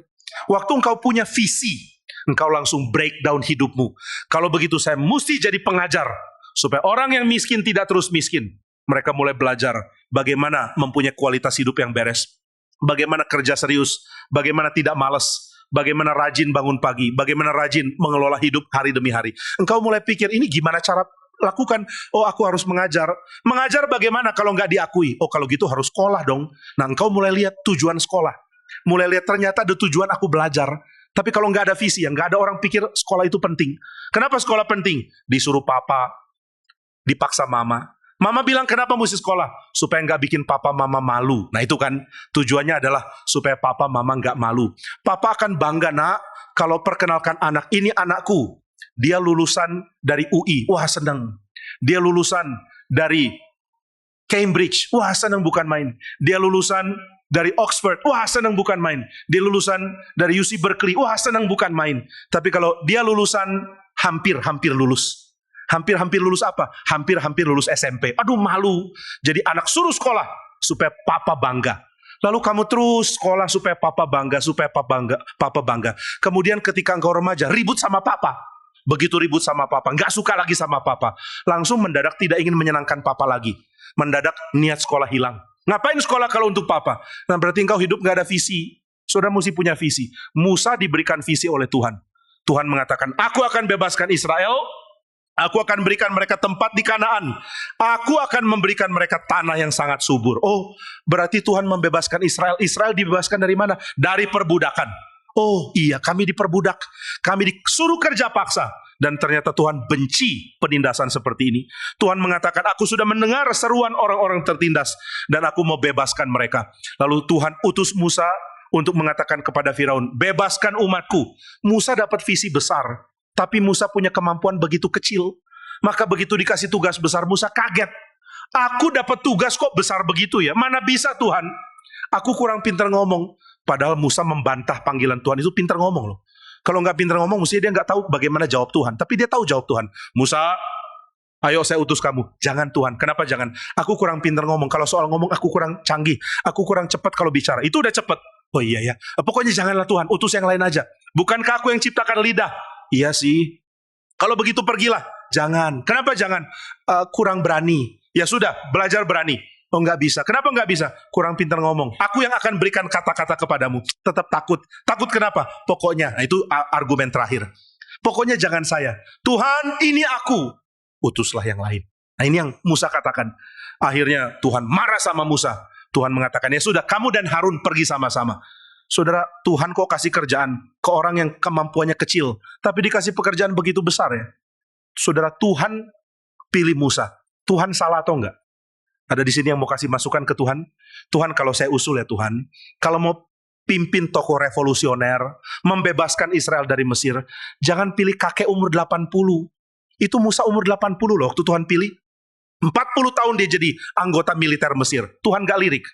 waktu engkau punya visi, engkau langsung breakdown hidupmu. Kalau begitu saya mesti jadi pengajar, supaya orang yang miskin tidak terus miskin. Mereka mulai belajar bagaimana mempunyai kualitas hidup yang beres, bagaimana kerja serius, bagaimana tidak malas, bagaimana rajin bangun pagi, bagaimana rajin mengelola hidup hari demi hari. Engkau mulai pikir, ini gimana cara lakukan? Oh, aku harus mengajar. Mengajar bagaimana kalau nggak diakui? Oh, kalau gitu harus sekolah dong. Nah, engkau mulai lihat tujuan sekolah. Mulai lihat ternyata ada tujuan aku belajar. Tapi kalau nggak ada visi, ya nggak ada orang pikir sekolah itu penting. Kenapa sekolah penting? Disuruh papa, dipaksa mama. Mama bilang kenapa mesti sekolah? Supaya nggak bikin papa mama malu. Nah itu kan tujuannya adalah supaya papa mama nggak malu. Papa akan bangga, nak, kalau perkenalkan anak, ini anakku. Dia lulusan dari UI, wah senang. Dia lulusan dari Cambridge, wah senang bukan main. Dia lulusan dari Oxford, wah senang bukan main. Dia lulusan dari UC Berkeley, wah senang bukan main. Tapi kalau dia lulusan hampir lulus. Hampir lulus apa? Hampir lulus SMP. Aduh malu. Jadi anak suruh sekolah supaya papa bangga. Lalu kamu terus sekolah supaya papa bangga, papa bangga. Kemudian ketika engkau remaja, ribut sama papa. Begitu ribut sama papa, nggak suka lagi sama papa. Langsung mendadak tidak ingin menyenangkan papa lagi. Mendadak niat sekolah hilang. Ngapain sekolah kalau untuk papa? Nah berarti engkau hidup nggak ada visi. Saudara mesti punya visi. Musa diberikan visi oleh Tuhan. Tuhan mengatakan, aku akan bebaskan Israel. Aku akan berikan mereka tempat di Kanaan. Aku akan memberikan mereka tanah yang sangat subur. Oh, berarti Tuhan membebaskan Israel. Israel dibebaskan dari mana? Dari perbudakan. Oh iya, kami diperbudak. Kami disuruh kerja paksa. Dan ternyata Tuhan benci penindasan seperti ini. Tuhan mengatakan, aku sudah mendengar seruan orang-orang tertindas. Dan aku mau bebaskan mereka. Lalu Tuhan utus Musa untuk mengatakan kepada Firaun, bebaskan umatku. Musa dapat visi besar. Tapi Musa punya kemampuan begitu kecil. Maka begitu dikasih tugas besar, Musa kaget. Aku dapat tugas kok besar begitu ya? Mana bisa Tuhan? Aku kurang pintar ngomong. Padahal Musa membantah panggilan Tuhan itu pintar ngomong loh. Kalau nggak pintar ngomong, mestinya dia nggak tahu bagaimana jawab Tuhan. Tapi dia tahu jawab Tuhan. Musa, ayo saya utus kamu. Jangan Tuhan. Kenapa jangan? Aku kurang pintar ngomong. Kalau soal ngomong aku kurang canggih. Aku kurang cepat kalau bicara. Itu udah cepat. Oh iya ya. Pokoknya janganlah Tuhan. Utus yang lain aja. Bukankah aku yang ciptakan lidah? Iya sih. Kalau begitu pergilah. Jangan. Kenapa jangan? Kurang berani. Ya sudah, belajar berani. Oh nggak bisa. Kenapa nggak bisa? Kurang pintar ngomong. Aku yang akan berikan kata-kata kepadamu. Tetap takut. Takut kenapa? Pokoknya. Nah itu argumen terakhir. Pokoknya jangan saya. Tuhan, ini aku. Utuslah yang lain. Nah ini yang Musa katakan. Akhirnya Tuhan marah sama Musa. Tuhan mengatakan, ya sudah, kamu dan Harun pergi sama-sama. Saudara, Tuhan kok kasih kerjaan ke orang yang kemampuannya kecil, tapi dikasih pekerjaan begitu besar ya. Saudara, Tuhan pilih Musa. Tuhan salah atau enggak? Ada di sini yang mau kasih masukan ke Tuhan? Tuhan, kalau saya usul ya Tuhan, kalau mau pimpin tokoh revolusioner, membebaskan Israel dari Mesir, jangan pilih kakek umur 80. Itu Musa umur 80 loh waktu Tuhan pilih. 40 tahun dia jadi anggota militer Mesir. Tuhan gak lirik.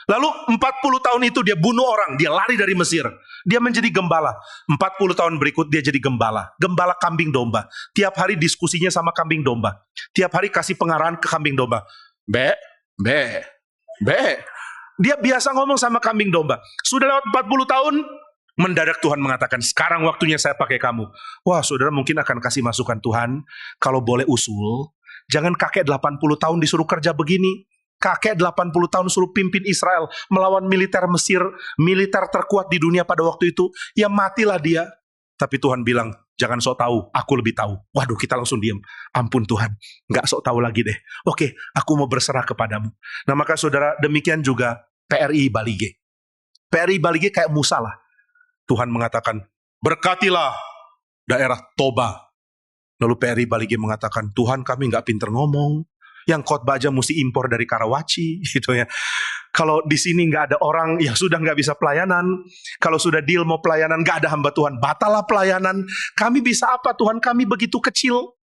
Lalu 40 tahun itu dia bunuh orang, dia lari dari Mesir. Dia menjadi gembala. 40 tahun berikut dia jadi gembala. Gembala kambing domba. Tiap hari diskusinya sama kambing domba. Tiap hari kasih pengarahan ke kambing domba. Be. Dia biasa ngomong sama kambing domba. Sudah lewat 40 tahun, mendadak Tuhan mengatakan, sekarang waktunya saya pakai kamu. Wah, saudara mungkin akan kasih masukan Tuhan. Kalau boleh usul, jangan kakek 80 tahun disuruh kerja begini. Kakek 80 tahun suruh pimpin Israel melawan militer Mesir, militer terkuat di dunia pada waktu itu. Ya matilah dia. Tapi Tuhan bilang, jangan sok tahu, aku lebih tahu. Waduh, kita langsung diam. Ampun Tuhan, nggak sok tahu lagi deh. Oke, aku mau berserah kepadamu. Nah maka saudara, demikian juga PRI Balige. PRI Balige kayak Musa lah. Tuhan mengatakan, berkatilah daerah Toba. Lalu PRI Balige mengatakan, Tuhan kami nggak pinter ngomong. Yang khotbah aja mesti impor dari Karawaci gitu ya. Kalau di sini nggak ada orang yang sudah nggak bisa pelayanan, kalau sudah deal mau pelayanan, nggak ada hamba Tuhan, batallah pelayanan. Kami bisa apa Tuhan? Kami begitu kecil.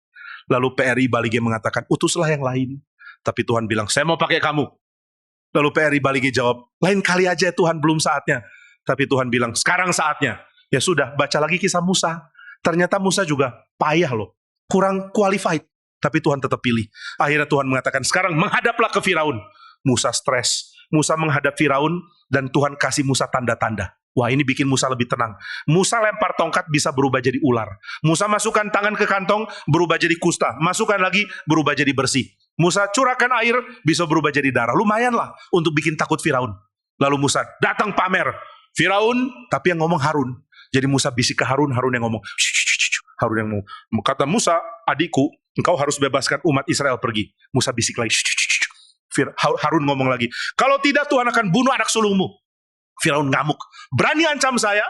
Lalu PRI Bali G mengatakan, utuslah yang lain. Tapi Tuhan bilang, saya mau pakai kamu. Lalu PRI Bali G jawab, lain kali aja Tuhan, belum saatnya. Tapi Tuhan bilang, sekarang saatnya. Ya sudah, baca lagi kisah Musa. Ternyata Musa juga payah loh, kurang qualified. Tapi Tuhan tetap pilih. Akhirnya Tuhan mengatakan, sekarang menghadaplah ke Firaun. Musa stres. Musa menghadap Firaun, dan Tuhan kasih Musa tanda-tanda. Wah, ini bikin Musa lebih tenang. Musa lempar tongkat bisa berubah jadi ular. Musa masukkan tangan ke kantong, berubah jadi kusta. Masukkan lagi, berubah jadi bersih. Musa curahkan air, bisa berubah jadi darah. Lumayan lah untuk bikin takut Firaun. Lalu Musa datang pamer. Firaun, tapi yang ngomong Harun. Jadi Musa bisik ke Harun, Harun yang ngomong. Harun yang ngomong. Kata Musa, adikku, engkau harus bebaskan umat Israel pergi. Musa bisik lagi. Harun ngomong lagi. Kalau tidak Tuhan akan bunuh anak sulungmu. Firaun ngamuk. Berani ancam saya?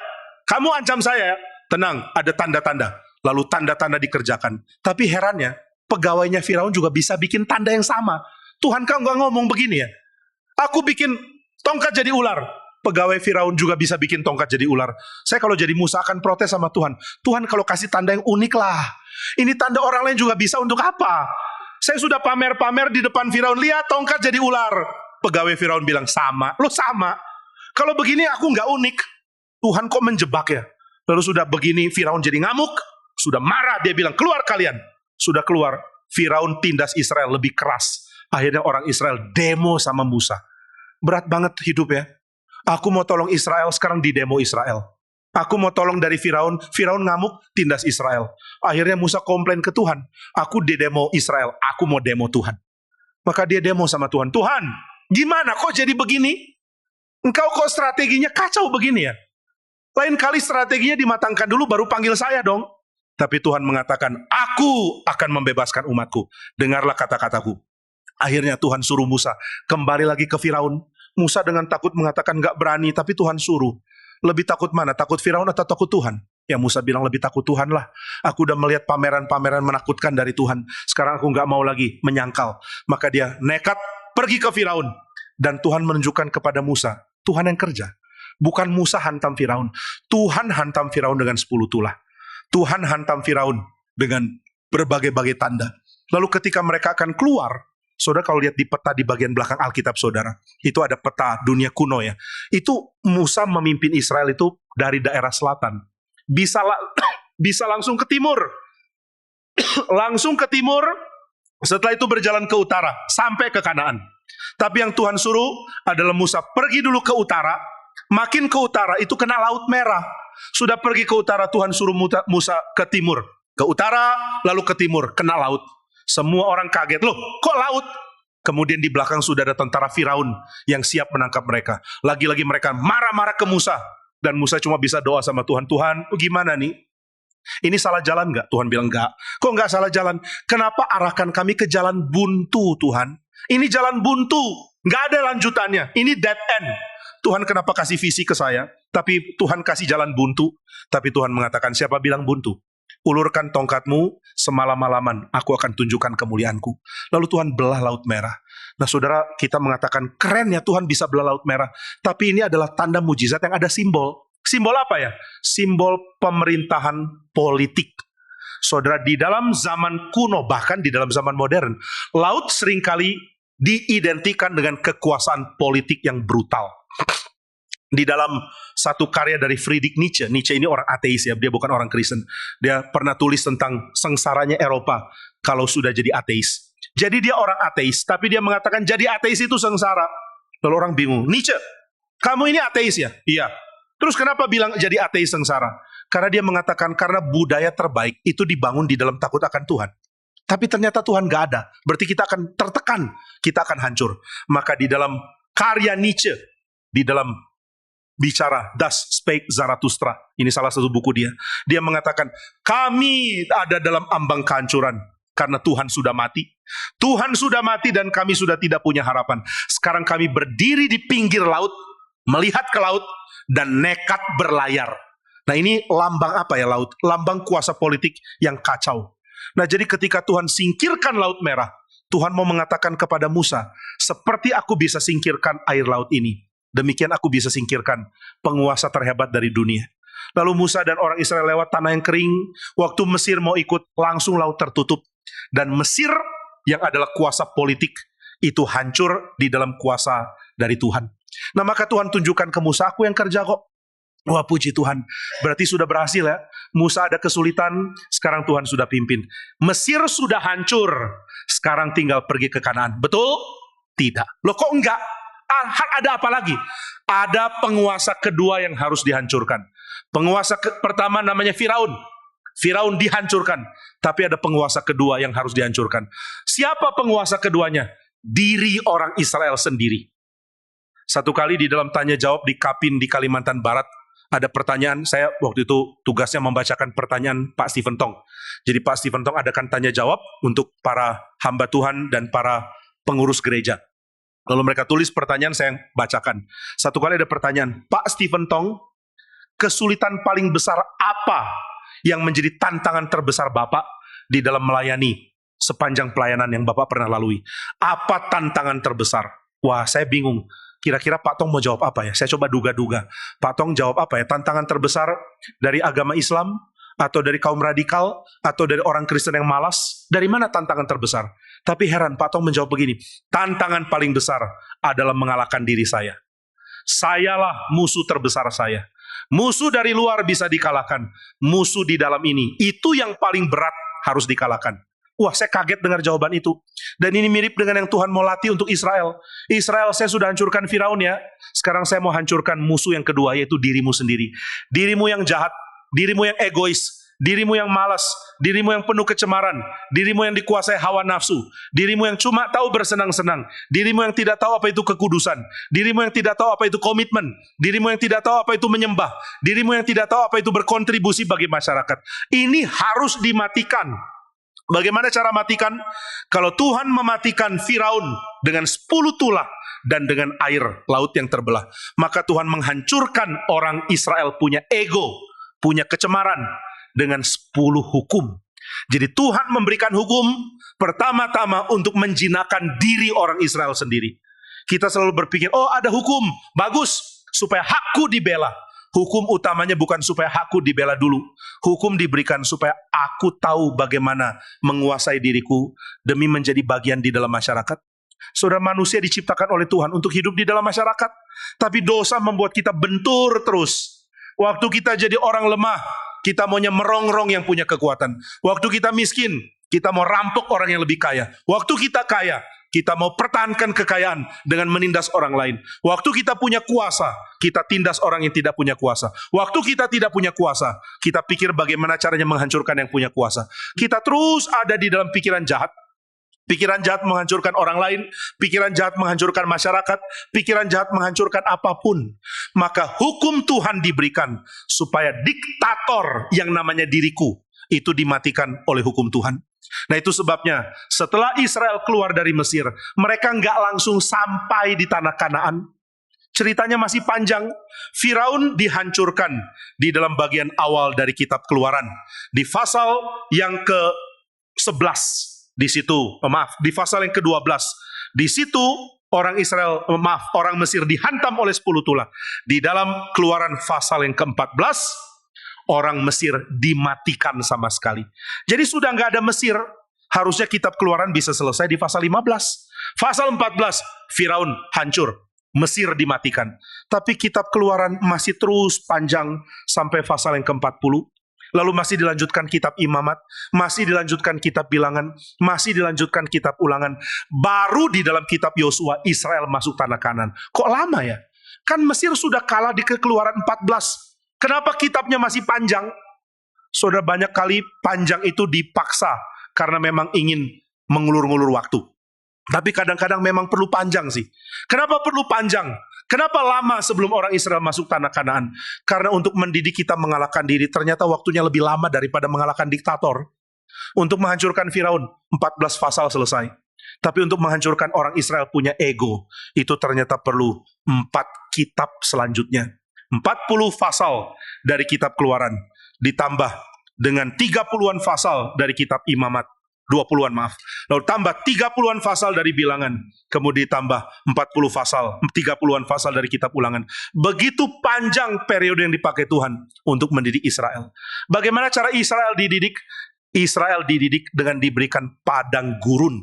Kamu ancam saya? Tenang, ada tanda-tanda. Lalu tanda-tanda dikerjakan. Tapi herannya, pegawainya Firaun juga bisa bikin tanda yang sama. Tuhan kau nggak ngomong begini ya? Aku bikin tongkat jadi ular. Pegawai Firaun juga bisa bikin tongkat jadi ular. Saya kalau jadi Musa akan protes sama Tuhan. Tuhan kalau kasih tanda yang unik lah. Ini tanda orang lain juga bisa untuk apa? Saya sudah pamer-pamer di depan Firaun. Lihat tongkat jadi ular. Pegawai Firaun bilang sama. Lo sama. Kalau begini aku nggak unik. Tuhan kok menjebak ya? Lalu sudah begini Firaun jadi ngamuk. Sudah marah dia bilang keluar kalian. Sudah keluar. Firaun tindas Israel lebih keras. Akhirnya orang Israel demo sama Musa. Berat banget hidup ya. Aku mau tolong Israel, sekarang di demo Israel. Aku mau tolong dari Firaun. Firaun ngamuk, tindas Israel. Akhirnya Musa komplain ke Tuhan. Aku di demo Israel, aku mau demo Tuhan. Maka dia demo sama Tuhan. Tuhan, gimana kok jadi begini? Engkau kok strateginya kacau begini ya? Lain kali strateginya dimatangkan dulu baru panggil saya dong. Tapi Tuhan mengatakan, aku akan membebaskan umatku. Dengarlah kata-kataku. Akhirnya Tuhan suruh Musa kembali lagi ke Firaun. Musa dengan takut mengatakan gak berani, tapi Tuhan suruh. Lebih takut mana? Takut Firaun atau takut Tuhan? Ya Musa bilang lebih takut Tuhan lah. Aku udah melihat pameran-pameran menakutkan dari Tuhan. Sekarang aku gak mau lagi menyangkal. Maka dia nekat pergi ke Firaun. Dan Tuhan menunjukkan kepada Musa, Tuhan yang kerja. Bukan Musa hantam Firaun. Tuhan hantam Firaun dengan 10 tulah. Tuhan hantam Firaun dengan berbagai-bagai tanda. Lalu ketika mereka akan keluar, saudara kalau lihat di peta di bagian belakang Alkitab saudara, itu ada peta dunia kuno ya. Itu Musa memimpin Israel itu dari daerah selatan. Bisa langsung ke timur. Langsung ke timur, setelah itu berjalan ke utara, sampai ke Kanaan. Tapi yang Tuhan suruh adalah Musa pergi dulu ke utara. Makin ke utara itu kena Laut Merah. Sudah pergi ke utara, Tuhan suruh Musa ke timur. Ke utara, lalu ke timur, kena laut. Semua orang kaget, loh kok laut? Kemudian di belakang sudah ada tentara Firaun yang siap menangkap mereka. Lagi-lagi mereka marah-marah ke Musa. Dan Musa cuma bisa doa sama Tuhan. Tuhan, gimana nih? Ini salah jalan nggak? Tuhan bilang nggak. Kok nggak salah jalan? Kenapa arahkan kami ke jalan buntu Tuhan? Ini jalan buntu, nggak ada lanjutannya. Ini dead end. Tuhan kenapa kasih visi ke saya? Tapi Tuhan kasih jalan buntu. Tapi Tuhan mengatakan, siapa bilang buntu? Ulurkan tongkatmu, semalam-malaman aku akan tunjukkan kemuliaanku. Lalu Tuhan belah Laut Merah. Nah saudara, kita mengatakan keren ya Tuhan bisa belah Laut Merah. Tapi ini adalah tanda mujizat yang ada simbol. Simbol apa ya? Simbol pemerintahan politik. Saudara, di dalam zaman kuno, bahkan di dalam zaman modern, laut seringkali diidentikan dengan kekuasaan politik yang brutal. Di dalam satu karya dari Friedrich Nietzsche, Nietzsche ini orang ateis ya, dia bukan orang Kristen. Dia pernah tulis tentang sengsaranya Eropa kalau sudah jadi ateis. Jadi dia orang ateis, tapi dia mengatakan jadi ateis itu sengsara. Lalu orang bingung, Nietzsche, kamu ini ateis ya? Iya. Terus kenapa bilang jadi ateis sengsara? Karena dia mengatakan karena budaya terbaik itu dibangun di dalam takut akan Tuhan. Tapi ternyata Tuhan gak ada. Berarti kita akan tertekan, kita akan hancur. Maka di dalam karya Nietzsche, di dalam bicara Das Spake Zarathustra, ini salah satu buku dia. Dia mengatakan, kami ada dalam ambang kehancuran karena Tuhan sudah mati. Tuhan sudah mati dan kami sudah tidak punya harapan. Sekarang kami berdiri di pinggir laut, melihat ke laut dan nekat berlayar. Nah ini lambang apa ya laut? Lambang kuasa politik yang kacau. Nah jadi ketika Tuhan singkirkan Laut Merah, Tuhan mau mengatakan kepada Musa, seperti aku bisa singkirkan air laut ini, demikian aku bisa singkirkan penguasa terhebat dari dunia. Lalu Musa dan orang Israel lewat tanah yang kering. Waktu Mesir mau ikut, langsung laut tertutup. Dan Mesir yang adalah kuasa politik, itu hancur di dalam kuasa dari Tuhan. Nah maka Tuhan tunjukkan ke Musa, aku yang kerja kok. Wah puji Tuhan, berarti sudah berhasil ya. Musa ada kesulitan, sekarang Tuhan sudah pimpin. Mesir sudah hancur, sekarang tinggal pergi ke Kanaan. Betul? Tidak. Loh kok enggak? Ada apa lagi? Ada penguasa kedua yang harus dihancurkan. Penguasa pertama namanya Firaun. Firaun dihancurkan, tapi ada penguasa kedua yang harus dihancurkan. Siapa penguasa keduanya? Diri orang Israel sendiri. Satu kali di dalam tanya jawab di Kapin di Kalimantan Barat, ada pertanyaan, saya waktu itu tugasnya membacakan pertanyaan Pak Stephen Tong. Jadi Pak Stephen Tong adakan tanya jawab untuk para hamba Tuhan dan para pengurus gereja. Lalu mereka tulis pertanyaan, saya bacakan. Satu kali ada pertanyaan, Pak Stephen Tong, kesulitan paling besar apa yang menjadi tantangan terbesar Bapak di dalam melayani sepanjang pelayanan yang Bapak pernah lalui? Apa tantangan terbesar? Wah, saya bingung. Kira-kira Pak Tong mau jawab apa ya? Saya coba duga-duga. Pak Tong jawab apa ya? Tantangan terbesar dari agama Islam, atau dari kaum radikal, atau dari orang Kristen yang malas? Dari mana tantangan terbesar? Tapi heran, Pak Tong menjawab begini, tantangan paling besar adalah mengalahkan diri saya. Sayalah musuh terbesar saya. Musuh dari luar bisa dikalahkan. Musuh di dalam ini, itu yang paling berat harus dikalahkan. Wah, saya kaget dengar jawaban itu. Dan ini mirip dengan yang Tuhan mau latih untuk Israel. Israel, saya sudah hancurkan Firaun ya. Sekarang saya mau hancurkan musuh yang kedua, yaitu dirimu sendiri. Dirimu yang jahat, dirimu yang egois, dirimu yang malas, dirimu yang penuh kecemaran, dirimu yang dikuasai hawa nafsu, dirimu yang cuma tahu bersenang-senang, dirimu yang tidak tahu apa itu kekudusan, dirimu yang tidak tahu apa itu komitmen, dirimu yang tidak tahu apa itu menyembah, dirimu yang tidak tahu apa itu berkontribusi bagi masyarakat. Ini harus dimatikan. Bagaimana cara matikan? Kalau Tuhan mematikan Firaun dengan 10 tulah dan dengan air laut yang terbelah, maka Tuhan menghancurkan orang Israel punya ego, punya kecemaran dengan 10 hukum. Jadi Tuhan memberikan hukum pertama-tama untuk menjinakkan diri orang Israel sendiri. Kita selalu berpikir, oh ada hukum, bagus, supaya hakku dibela. Hukum utamanya bukan supaya hakku dibela dulu. Hukum diberikan supaya aku tahu bagaimana menguasai diriku demi menjadi bagian di dalam masyarakat. Saudara, manusia diciptakan oleh Tuhan untuk hidup di dalam masyarakat. Tapi dosa membuat kita bentur terus. Waktu kita jadi orang lemah, kita maunya merongrong yang punya kekuatan. Waktu kita miskin, kita mau rampok orang yang lebih kaya. Waktu kita kaya, kita mau pertahankan kekayaan dengan menindas orang lain. Waktu kita punya kuasa, kita tindas orang yang tidak punya kuasa. Waktu kita tidak punya kuasa, kita pikir bagaimana caranya menghancurkan yang punya kuasa. Kita terus ada di dalam pikiran jahat. Pikiran jahat menghancurkan orang lain, pikiran jahat menghancurkan masyarakat, pikiran jahat menghancurkan apapun. Maka hukum Tuhan diberikan supaya diktator yang namanya diriku itu dimatikan oleh hukum Tuhan. Nah itu sebabnya setelah Israel keluar dari Mesir, mereka nggak langsung sampai di tanah Kanaan. Ceritanya masih panjang. Firaun dihancurkan di dalam bagian awal dari kitab Keluaran. Di pasal yang ke-11. Di pasal yang ke-12. Di situ orang Mesir dihantam oleh 10 tulah. Di dalam Keluaran pasal yang ke-14, orang Mesir dimatikan sama sekali. Jadi sudah nggak ada Mesir. Harusnya kitab Keluaran bisa selesai di pasal 15. Pasal 14, Firaun hancur. Mesir dimatikan. Tapi kitab Keluaran masih terus panjang sampai pasal yang ke-40. Lalu masih dilanjutkan kitab Imamat, masih dilanjutkan kitab Bilangan, masih dilanjutkan kitab Ulangan. Baru di dalam kitab Yosua, Israel masuk tanah Kanaan. Kok lama ya? Kan Mesir sudah kalah di Keluaran 14. Kenapa kitabnya masih panjang? Saudara, banyak kali panjang itu dipaksa karena memang ingin mengulur-ngulur waktu. Tapi kadang-kadang memang perlu panjang sih. Kenapa perlu panjang? Kenapa lama sebelum orang Israel masuk tanah Kanaan? Karena untuk mendidik kita mengalahkan diri, ternyata waktunya lebih lama daripada mengalahkan diktator. Untuk menghancurkan Firaun, 14 pasal selesai. Tapi untuk menghancurkan orang Israel punya ego, itu ternyata perlu 4 kitab selanjutnya. 40 pasal dari kitab Keluaran, ditambah dengan 30-an pasal dari kitab Imamat. 20-an maaf. Lalu tambah 30-an pasal dari bilangan. Kemudian tambah 40 pasal, 30-an pasal dari kitab ulangan. Begitu panjang periode yang dipakai Tuhan untuk mendidik Israel. Bagaimana cara Israel dididik? Israel dididik dengan diberikan padang gurun.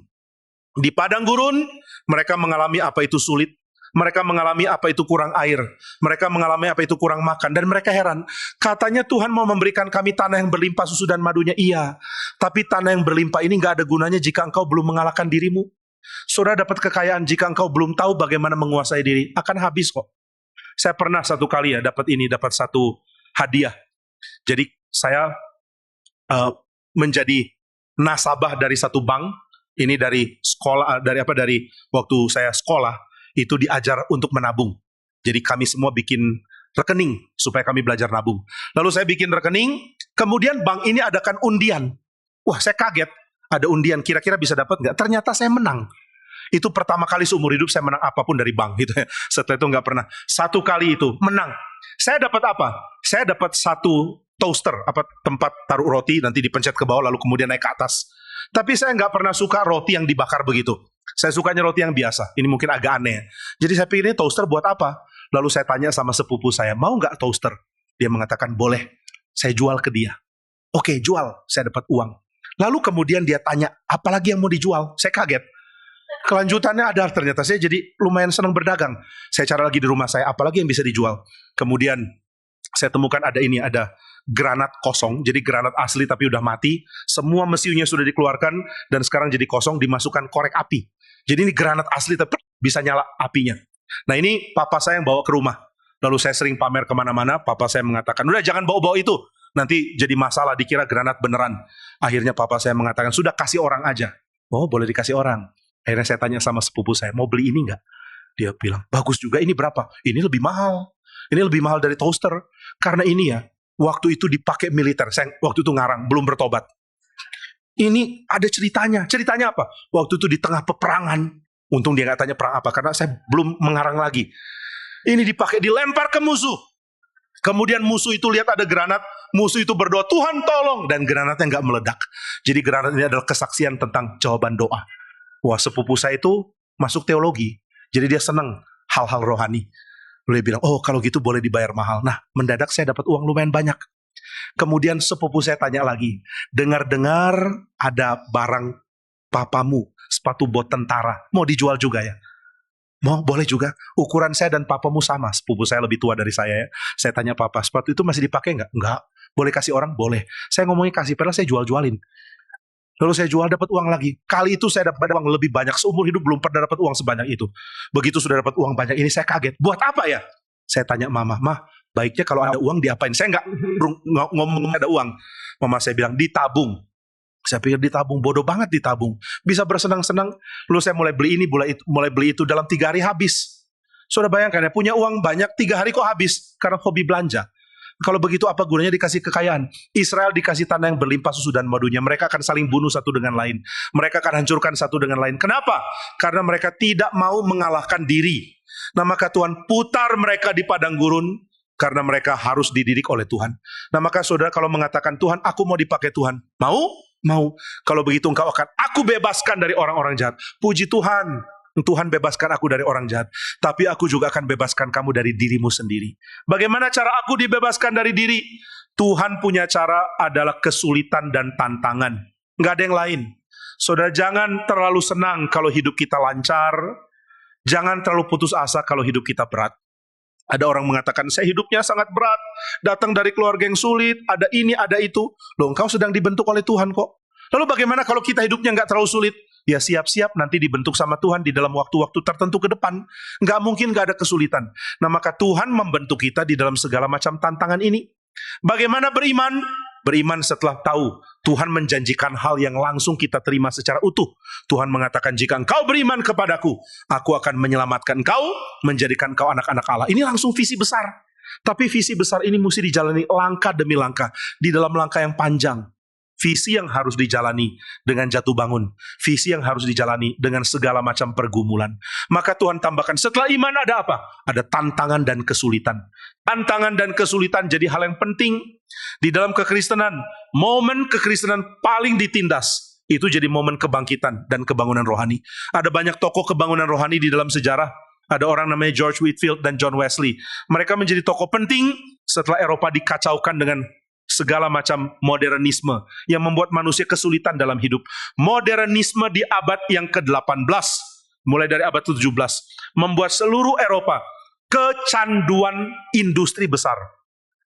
Di padang gurun, mereka mengalami apa itu sulit. Mereka mengalami apa itu kurang air. Mereka mengalami apa itu kurang makan. Dan mereka heran. Katanya Tuhan mau memberikan kami tanah yang berlimpah susu dan madunya. Iya. Tapi tanah yang berlimpah ini gak ada gunanya jika engkau belum mengalahkan dirimu. Saudara dapat kekayaan jika engkau belum tahu bagaimana menguasai diri. Akan habis kok. Saya pernah satu kali dapat satu hadiah. Jadi saya menjadi nasabah dari satu bank. Ini dari sekolah, dari waktu saya sekolah. Itu diajar untuk menabung. Jadi kami semua bikin rekening supaya kami belajar nabung. Lalu saya bikin rekening, kemudian bank ini adakan undian. Wah, saya kaget. Ada undian, kira-kira bisa dapat nggak? Ternyata saya menang. Itu pertama kali seumur hidup saya menang apapun dari bank gitu ya. Setelah itu nggak pernah. Satu kali itu menang. Saya dapat apa? Saya dapat satu toaster, tempat taruh roti, nanti dipencet ke bawah lalu kemudian naik ke atas. Tapi saya nggak pernah suka roti yang dibakar begitu. Saya sukanya roti yang biasa. Ini mungkin agak aneh. Jadi saya pikir ini toaster buat apa? Lalu saya tanya sama sepupu saya, mau nggak toaster? Dia mengatakan, boleh. Saya jual ke dia. Oke, jual. Saya dapat uang. Lalu kemudian dia tanya, apalagi yang mau dijual? Saya kaget. Kelanjutannya ada, ternyata saya jadi lumayan senang berdagang. Saya cari lagi di rumah saya, apalagi yang bisa dijual? Kemudian saya temukan ada granat kosong, jadi granat asli tapi udah mati. Semua mesiunya sudah dikeluarkan dan sekarang jadi kosong, dimasukkan korek api. Jadi ini granat asli tapi bisa nyala apinya. Nah ini papa saya yang bawa ke rumah. Lalu saya sering pamer kemana-mana, papa saya mengatakan, udah jangan bawa-bawa itu. Nanti jadi masalah, dikira granat beneran. Akhirnya papa saya mengatakan, sudah kasih orang aja. Oh boleh dikasih orang. Akhirnya saya tanya sama sepupu saya, mau beli ini nggak? Dia bilang, bagus juga, ini berapa? Ini lebih mahal. Ini lebih mahal dari toaster. Karena ini ya, waktu itu dipakai militer. Saya waktu itu ngarang, belum bertobat. Ini ada ceritanya. Ceritanya apa? Waktu itu di tengah peperangan. Untung dia nggak tanya perang apa, karena saya belum mengarang lagi. Ini dipakai, dilempar ke musuh. Kemudian musuh itu lihat ada granat. Musuh itu berdoa, Tuhan tolong. Dan granatnya nggak meledak. Jadi granat ini adalah kesaksian tentang jawaban doa. Wah, sepupu saya itu masuk teologi. Jadi dia senang hal-hal rohani. Lalu dia bilang, oh kalau gitu boleh dibayar mahal. Nah, mendadak saya dapat uang lumayan banyak. Kemudian sepupu saya tanya lagi, dengar-dengar ada barang papamu, sepatu bot tentara, mau dijual juga ya? Mau, boleh juga. Ukuran saya dan papamu sama. Sepupu saya lebih tua dari saya ya. Saya tanya papa, sepatu itu masih dipakai nggak? Nggak. Boleh kasih orang? Boleh. Saya ngomongnya kasih, padahal saya jual-jualin. Lalu saya jual, dapat uang lagi. Kali itu saya dapat uang lebih banyak. Seumur hidup belum pernah dapat uang sebanyak itu. Begitu sudah dapat uang banyak ini, saya kaget. Buat apa ya? Saya tanya mama, baiknya kalau ada uang diapain? Saya nggak ngomong ada uang. Mama saya bilang, ditabung. Saya pikir ditabung, bodoh banget ditabung. Bisa bersenang-senang. Lalu saya mulai beli ini, mulai beli itu, dalam 3 hari habis. Sudah bayangkan ya, punya uang banyak, 3 hari kok habis. Karena hobi belanja. Kalau begitu apa gunanya dikasih kekayaan? Israel dikasih tanah yang berlimpah susu dan madunya. Mereka akan saling bunuh satu dengan lain. Mereka akan hancurkan satu dengan lain. Kenapa? Karena mereka tidak mau mengalahkan diri. Nah maka Tuhan putar mereka di padang gurun. Karena mereka harus dididik oleh Tuhan. Nah maka saudara kalau mengatakan, Tuhan aku mau dipakai Tuhan. Mau? Mau. Kalau begitu engkau akan, aku bebaskan dari orang-orang jahat. Puji Tuhan. Tuhan bebaskan aku dari orang jahat. Tapi aku juga akan bebaskan kamu dari dirimu sendiri. Bagaimana cara aku dibebaskan dari diri? Tuhan punya cara adalah kesulitan dan tantangan. Nggak ada yang lain. Saudara jangan terlalu senang kalau hidup kita lancar. Jangan terlalu putus asa kalau hidup kita berat. Ada orang mengatakan, saya hidupnya sangat berat. Datang dari keluarga yang sulit. Ada ini, ada itu. Loh, engkau sedang dibentuk oleh Tuhan kok. Lalu bagaimana kalau kita hidupnya nggak terlalu sulit? Ya siap-siap nanti dibentuk sama Tuhan di dalam waktu-waktu tertentu ke depan. Nggak mungkin nggak ada kesulitan. Nah maka Tuhan membentuk kita di dalam segala macam tantangan ini. Bagaimana beriman? Beriman setelah tahu Tuhan menjanjikan hal yang langsung kita terima secara utuh. Tuhan mengatakan, jika engkau beriman kepadaku, aku akan menyelamatkan engkau, menjadikan engkau anak-anak Allah. Ini langsung visi besar. Tapi visi besar ini mesti dijalani langkah demi langkah. Di dalam langkah yang panjang. Visi yang harus dijalani dengan jatuh bangun. Visi yang harus dijalani dengan segala macam pergumulan. Maka Tuhan tambahkan, setelah iman ada apa? Ada tantangan dan kesulitan. Tantangan dan kesulitan jadi hal yang penting. Di dalam kekristenan, momen kekristenan paling ditindas itu jadi momen kebangkitan dan kebangunan rohani. Ada banyak tokoh kebangunan rohani di dalam sejarah. Ada orang namanya George Whitefield dan John Wesley. Mereka menjadi tokoh penting setelah Eropa dikacaukan dengan segala macam modernisme yang membuat manusia kesulitan dalam hidup. Modernisme di abad yang ke-18, mulai dari abad ke-17, membuat seluruh Eropa kecanduan industri besar.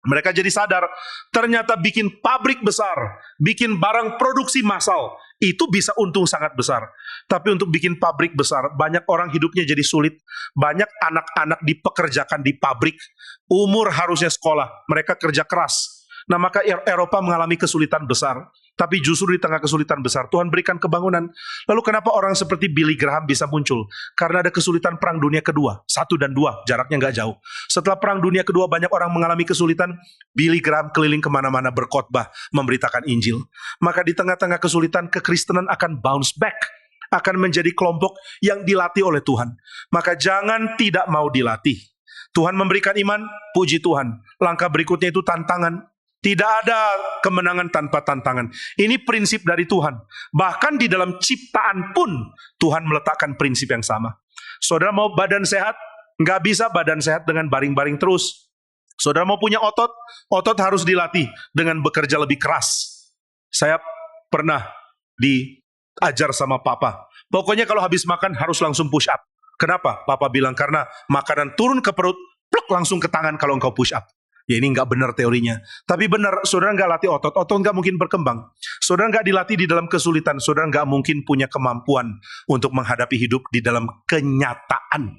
Mereka jadi sadar, ternyata bikin pabrik besar, bikin barang produksi massal, itu bisa untung sangat besar. Tapi untuk bikin pabrik besar, banyak orang hidupnya jadi sulit. Banyak anak-anak dipekerjakan di pabrik, umur harusnya sekolah, mereka kerja keras. Nah, maka Eropa mengalami kesulitan besar. Tapi justru di tengah kesulitan besar, Tuhan berikan kebangunan. Lalu kenapa orang seperti Billy Graham bisa muncul? Karena ada kesulitan Perang Dunia Kedua. 1 dan 2, jaraknya nggak jauh. Setelah Perang Dunia Kedua, banyak orang mengalami kesulitan. Billy Graham keliling kemana-mana berkhotbah, memberitakan Injil. Maka di tengah-tengah kesulitan, kekristenan akan bounce back. Akan menjadi kelompok yang dilatih oleh Tuhan. Maka jangan tidak mau dilatih. Tuhan memberikan iman, puji Tuhan. Langkah berikutnya itu tantangan. Tidak ada kemenangan tanpa tantangan. Ini prinsip dari Tuhan. Bahkan di dalam ciptaan pun Tuhan meletakkan prinsip yang sama. Saudara mau badan sehat? Nggak bisa badan sehat dengan baring-baring terus. Saudara mau punya otot? Otot harus dilatih dengan bekerja lebih keras. Saya pernah diajar sama papa. Pokoknya kalau habis makan harus langsung push up. Kenapa? Papa bilang karena makanan turun ke perut, pluk langsung ke tangan kalau engkau push up. Ya ini nggak benar teorinya. Tapi benar, saudara nggak latih otot nggak mungkin berkembang. Saudara nggak dilatih di dalam kesulitan, saudara nggak mungkin punya kemampuan untuk menghadapi hidup di dalam kenyataan.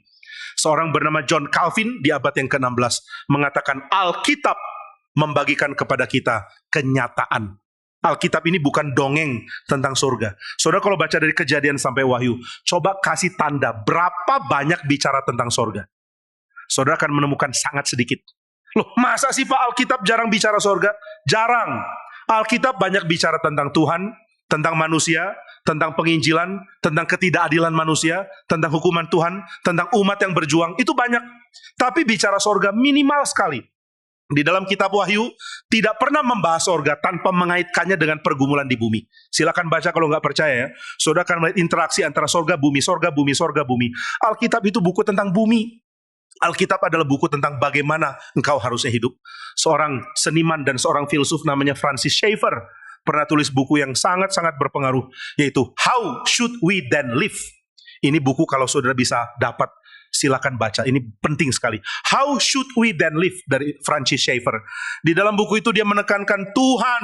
Seorang bernama John Calvin di abad yang ke-16 mengatakan Alkitab membagikan kepada kita kenyataan. Alkitab ini bukan dongeng tentang surga. Saudara kalau baca dari Kejadian sampai Wahyu, coba kasih tanda berapa banyak bicara tentang surga. Saudara akan menemukan sangat sedikit. Loh, masa sih Pak Alkitab jarang bicara surga? Jarang. Alkitab banyak bicara tentang Tuhan, tentang manusia, tentang penginjilan, tentang ketidakadilan manusia, tentang hukuman Tuhan, tentang umat yang berjuang. Itu banyak. Tapi bicara surga minimal sekali. Di dalam kitab Wahyu, tidak pernah membahas surga tanpa mengaitkannya dengan pergumulan di bumi. Silakan baca kalau nggak percaya ya. Saudara akan melihat interaksi antara surga, bumi, surga, bumi, surga, bumi. Alkitab itu buku tentang bumi. Alkitab adalah buku tentang bagaimana engkau harusnya hidup. Seorang seniman dan seorang filsuf namanya Francis Schaeffer pernah tulis buku yang sangat-sangat berpengaruh, yaitu How Should We Then Live? Ini buku kalau saudara bisa dapat, silakan baca. Ini penting sekali. How Should We Then Live dari Francis Schaeffer. Di dalam buku itu dia menekankan Tuhan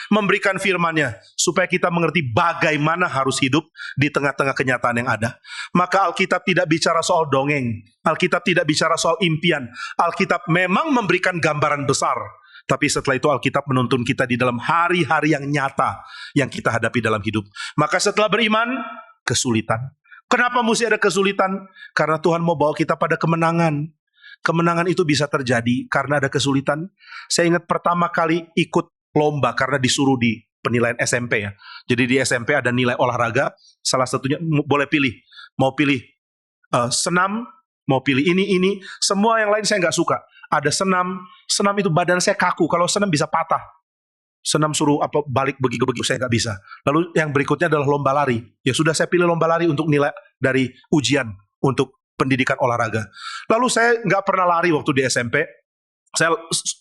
memberikan firman-Nya supaya kita mengerti bagaimana harus hidup di tengah-tengah kenyataan yang ada. Maka Alkitab tidak bicara soal dongeng. Alkitab tidak bicara soal impian. Alkitab memang memberikan gambaran besar. Tapi setelah itu Alkitab menuntun kita di dalam hari-hari yang nyata yang kita hadapi dalam hidup. Maka setelah beriman, kesulitan. Kenapa mesti ada kesulitan? Karena Tuhan mau bawa kita pada kemenangan. Kemenangan itu bisa terjadi karena ada kesulitan. Saya ingat pertama kali ikut lomba karena disuruh di penilaian SMP ya. Jadi di SMP ada nilai olahraga, salah satunya boleh pilih. Mau pilih senam, mau pilih ini. Semua yang lain saya nggak suka. Ada senam itu badan saya kaku. Kalau senam bisa patah. Senam suruh balik begitu saya nggak bisa. Lalu yang berikutnya adalah lomba lari. Ya sudah saya pilih lomba lari untuk nilai dari ujian untuk pendidikan olahraga. Lalu saya nggak pernah lari waktu di SMP. Saya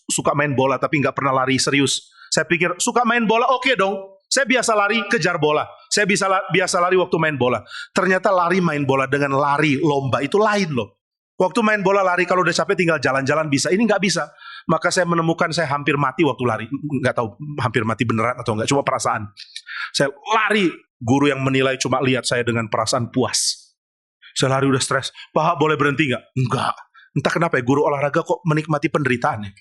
suka main bola tapi nggak pernah lari serius. Saya pikir suka main bola oke dong. Saya biasa lari kejar bola. Saya biasa lari waktu main bola. Ternyata lari main bola dengan lari lomba itu lain loh. Waktu main bola lari kalau udah capek tinggal jalan-jalan bisa. Ini nggak bisa. Maka saya menemukan saya hampir mati waktu lari. Nggak tahu hampir mati beneran atau nggak. Cuma perasaan. Saya lari. Guru yang menilai cuma lihat saya dengan perasaan puas. Saya lari udah stres. Pak boleh berhenti nggak? Enggak. Entah kenapa ya guru olahraga kok menikmati penderitaannya.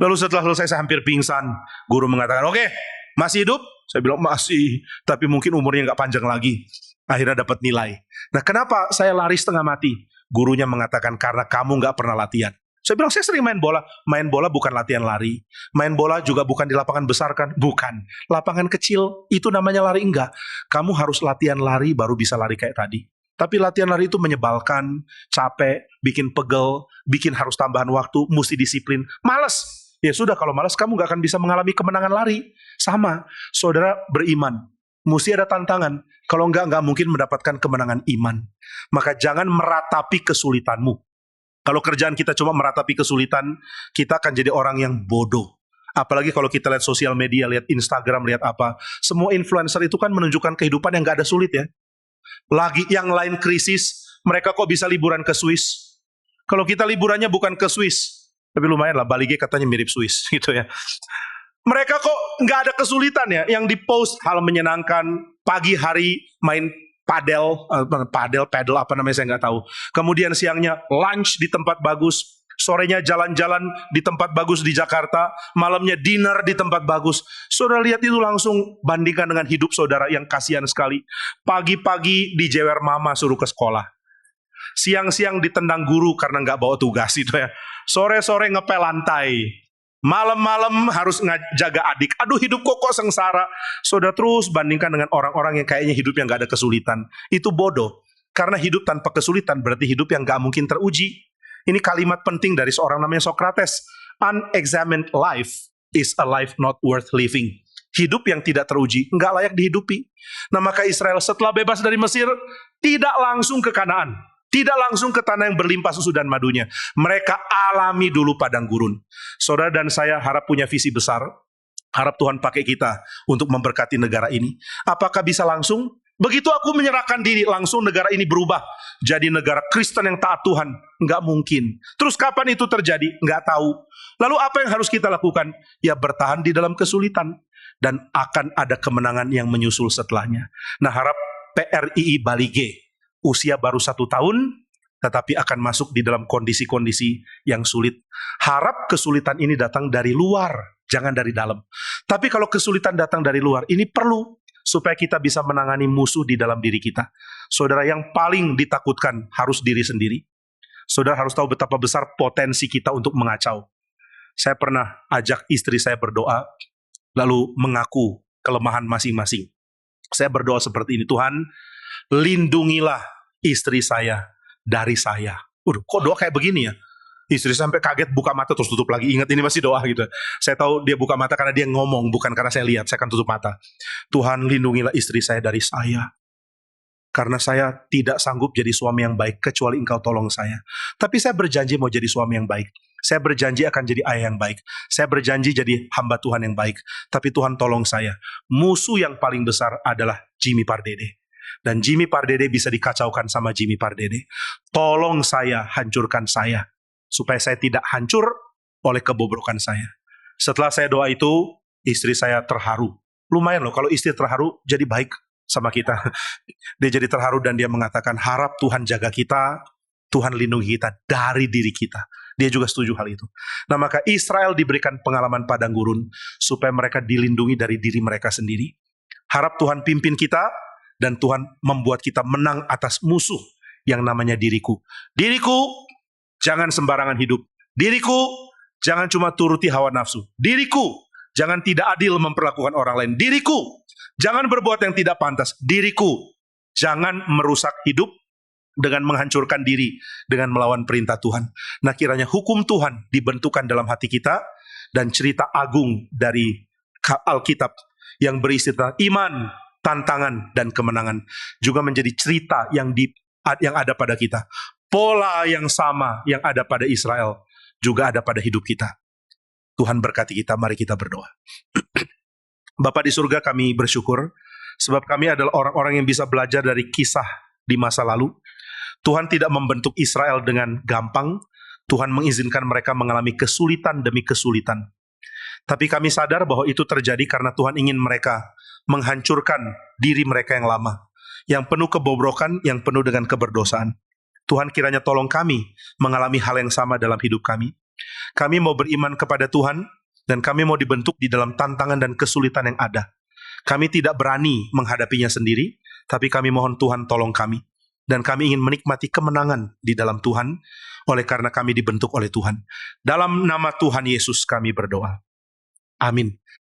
Lalu setelah selesai saya hampir pingsan. Guru mengatakan oke, masih hidup? Saya bilang masih. Tapi mungkin umurnya nggak panjang lagi. Akhirnya dapat nilai. Nah kenapa saya lari setengah mati? Gurunya mengatakan karena kamu nggak pernah latihan. Saya bilang saya sering main bola. Main bola bukan latihan lari. Main bola juga bukan di lapangan besar kan? Bukan. Lapangan kecil itu namanya lari enggak. Kamu harus latihan lari baru bisa lari kayak tadi. Tapi latihan lari itu menyebalkan, capek, bikin pegel, bikin harus tambahan waktu, mesti disiplin. Males. Ya sudah kalau males kamu nggak akan bisa mengalami kemenangan lari. Sama. Saudara beriman. Mesti ada tantangan. Kalau nggak mungkin mendapatkan kemenangan iman. Maka jangan meratapi kesulitanmu. Kalau kerjaan kita cuma meratapi kesulitan, kita akan jadi orang yang bodoh. Apalagi kalau kita lihat sosial media, lihat Instagram, lihat apa. Semua influencer itu kan menunjukkan kehidupan yang nggak ada sulit ya. Lagi yang lain krisis, mereka kok bisa liburan ke Swiss. Kalau kita liburannya bukan ke Swiss, tapi lumayan lah, Bali G katanya mirip Swiss gitu ya. Mereka kok nggak ada kesulitan ya, yang di-post hal menyenangkan, pagi hari main padel apa namanya saya nggak tahu. Kemudian siangnya lunch di tempat bagus, sorenya jalan-jalan di tempat bagus di Jakarta, malamnya dinner di tempat bagus. Saudara lihat itu langsung bandingkan dengan hidup saudara yang kasihan sekali. Pagi-pagi dijewer mama suruh ke sekolah. Siang-siang ditendang guru karena nggak bawa tugas itu ya. Sore-sore ngepel lantai. Malam-malam harus jaga adik. Aduh hidup kok sengsara. Saudara terus bandingkan dengan orang-orang yang kayaknya hidup yang gak ada kesulitan. Itu bodoh. Karena hidup tanpa kesulitan berarti hidup yang gak mungkin teruji. Ini kalimat penting dari seorang namanya Socrates. Unexamined life is a life not worth living. Hidup yang tidak teruji, gak layak dihidupi. Nah maka Israel setelah bebas dari Mesir, tidak langsung ke Kanaan. Tidak langsung ke tanah yang berlimpah susu dan madunya. Mereka alami dulu padang gurun. Saudara dan saya harap punya visi besar. Harap Tuhan pakai kita untuk memberkati negara ini. Apakah bisa langsung? Begitu aku menyerahkan diri, langsung negara ini berubah. Jadi negara Kristen yang taat Tuhan. Nggak mungkin. Terus kapan itu terjadi? Nggak tahu. Lalu apa yang harus kita lakukan? Ya bertahan di dalam kesulitan. Dan akan ada kemenangan yang menyusul setelahnya. Nah harap PRII Bali G. Usia baru 1 tahun, tetapi akan masuk di dalam kondisi-kondisi yang sulit. Harap kesulitan ini datang dari luar, jangan dari dalam. Tapi kalau kesulitan datang dari luar, ini perlu supaya kita bisa menangani musuh di dalam diri kita. Saudara, yang paling ditakutkan harus diri sendiri. Saudara harus tahu betapa besar potensi kita untuk mengacau. Saya pernah ajak istri saya berdoa, lalu mengaku kelemahan masing-masing. Saya berdoa seperti ini, Tuhan, lindungilah istri saya dari saya. Kok doa kayak begini ya? Istri sampai kaget buka mata terus tutup lagi. Ingat ini masih doa gitu. Saya tahu dia buka mata karena dia ngomong, bukan karena saya lihat. Saya akan tutup mata. Tuhan lindungilah istri saya dari saya. Karena saya tidak sanggup jadi suami yang baik kecuali Engkau tolong saya. Tapi saya berjanji mau jadi suami yang baik. Saya berjanji akan jadi ayah yang baik. Saya berjanji jadi hamba Tuhan yang baik. Tapi Tuhan tolong saya. Musuh yang paling besar adalah Jimmy Pardede. Dan Jimmy Pardede bisa dikacaukan sama Jimmy Pardede. Tolong saya, hancurkan saya. Supaya saya tidak hancur oleh kebobrokan saya. Setelah saya doa itu, istri saya terharu. Lumayan loh, kalau istri terharu, jadi baik sama kita. Dia jadi terharu dan dia mengatakan, harap Tuhan jaga kita, Tuhan lindungi kita dari diri kita. Dia juga setuju hal itu. Nah maka Israel diberikan pengalaman padang gurun, supaya mereka dilindungi dari diri mereka sendiri. Harap Tuhan pimpin kita, dan Tuhan membuat kita menang atas musuh yang namanya diriku. Diriku, jangan sembarangan hidup. Diriku, jangan cuma turuti hawa nafsu. Diriku, jangan tidak adil memperlakukan orang lain. Diriku, jangan berbuat yang tidak pantas. Diriku, jangan merusak hidup dengan menghancurkan diri, dengan melawan perintah Tuhan. Nah kiranya hukum Tuhan dibentukkan dalam hati kita, dan cerita agung dari Alkitab yang berisi tentang iman, tantangan, dan kemenangan juga menjadi cerita yang ada pada kita. Pola yang sama yang ada pada Israel juga ada pada hidup kita. Tuhan berkati kita, mari kita berdoa. Bapa di surga, kami bersyukur sebab kami adalah orang-orang yang bisa belajar dari kisah di masa lalu. Tuhan tidak membentuk Israel dengan gampang. Tuhan mengizinkan mereka mengalami kesulitan demi kesulitan. Tapi kami sadar bahwa itu terjadi karena Tuhan ingin mereka menghancurkan diri mereka yang lama, yang penuh kebobrokan, yang penuh dengan keberdosaan. Tuhan kiranya tolong kami mengalami hal yang sama dalam hidup kami. Kami mau beriman kepada Tuhan, dan kami mau dibentuk di dalam tantangan dan kesulitan yang ada. Kami tidak berani menghadapinya sendiri, tapi kami mohon Tuhan tolong kami. Dan kami ingin menikmati kemenangan di dalam Tuhan, oleh karena kami dibentuk oleh Tuhan. Dalam nama Tuhan Yesus kami berdoa. Amin.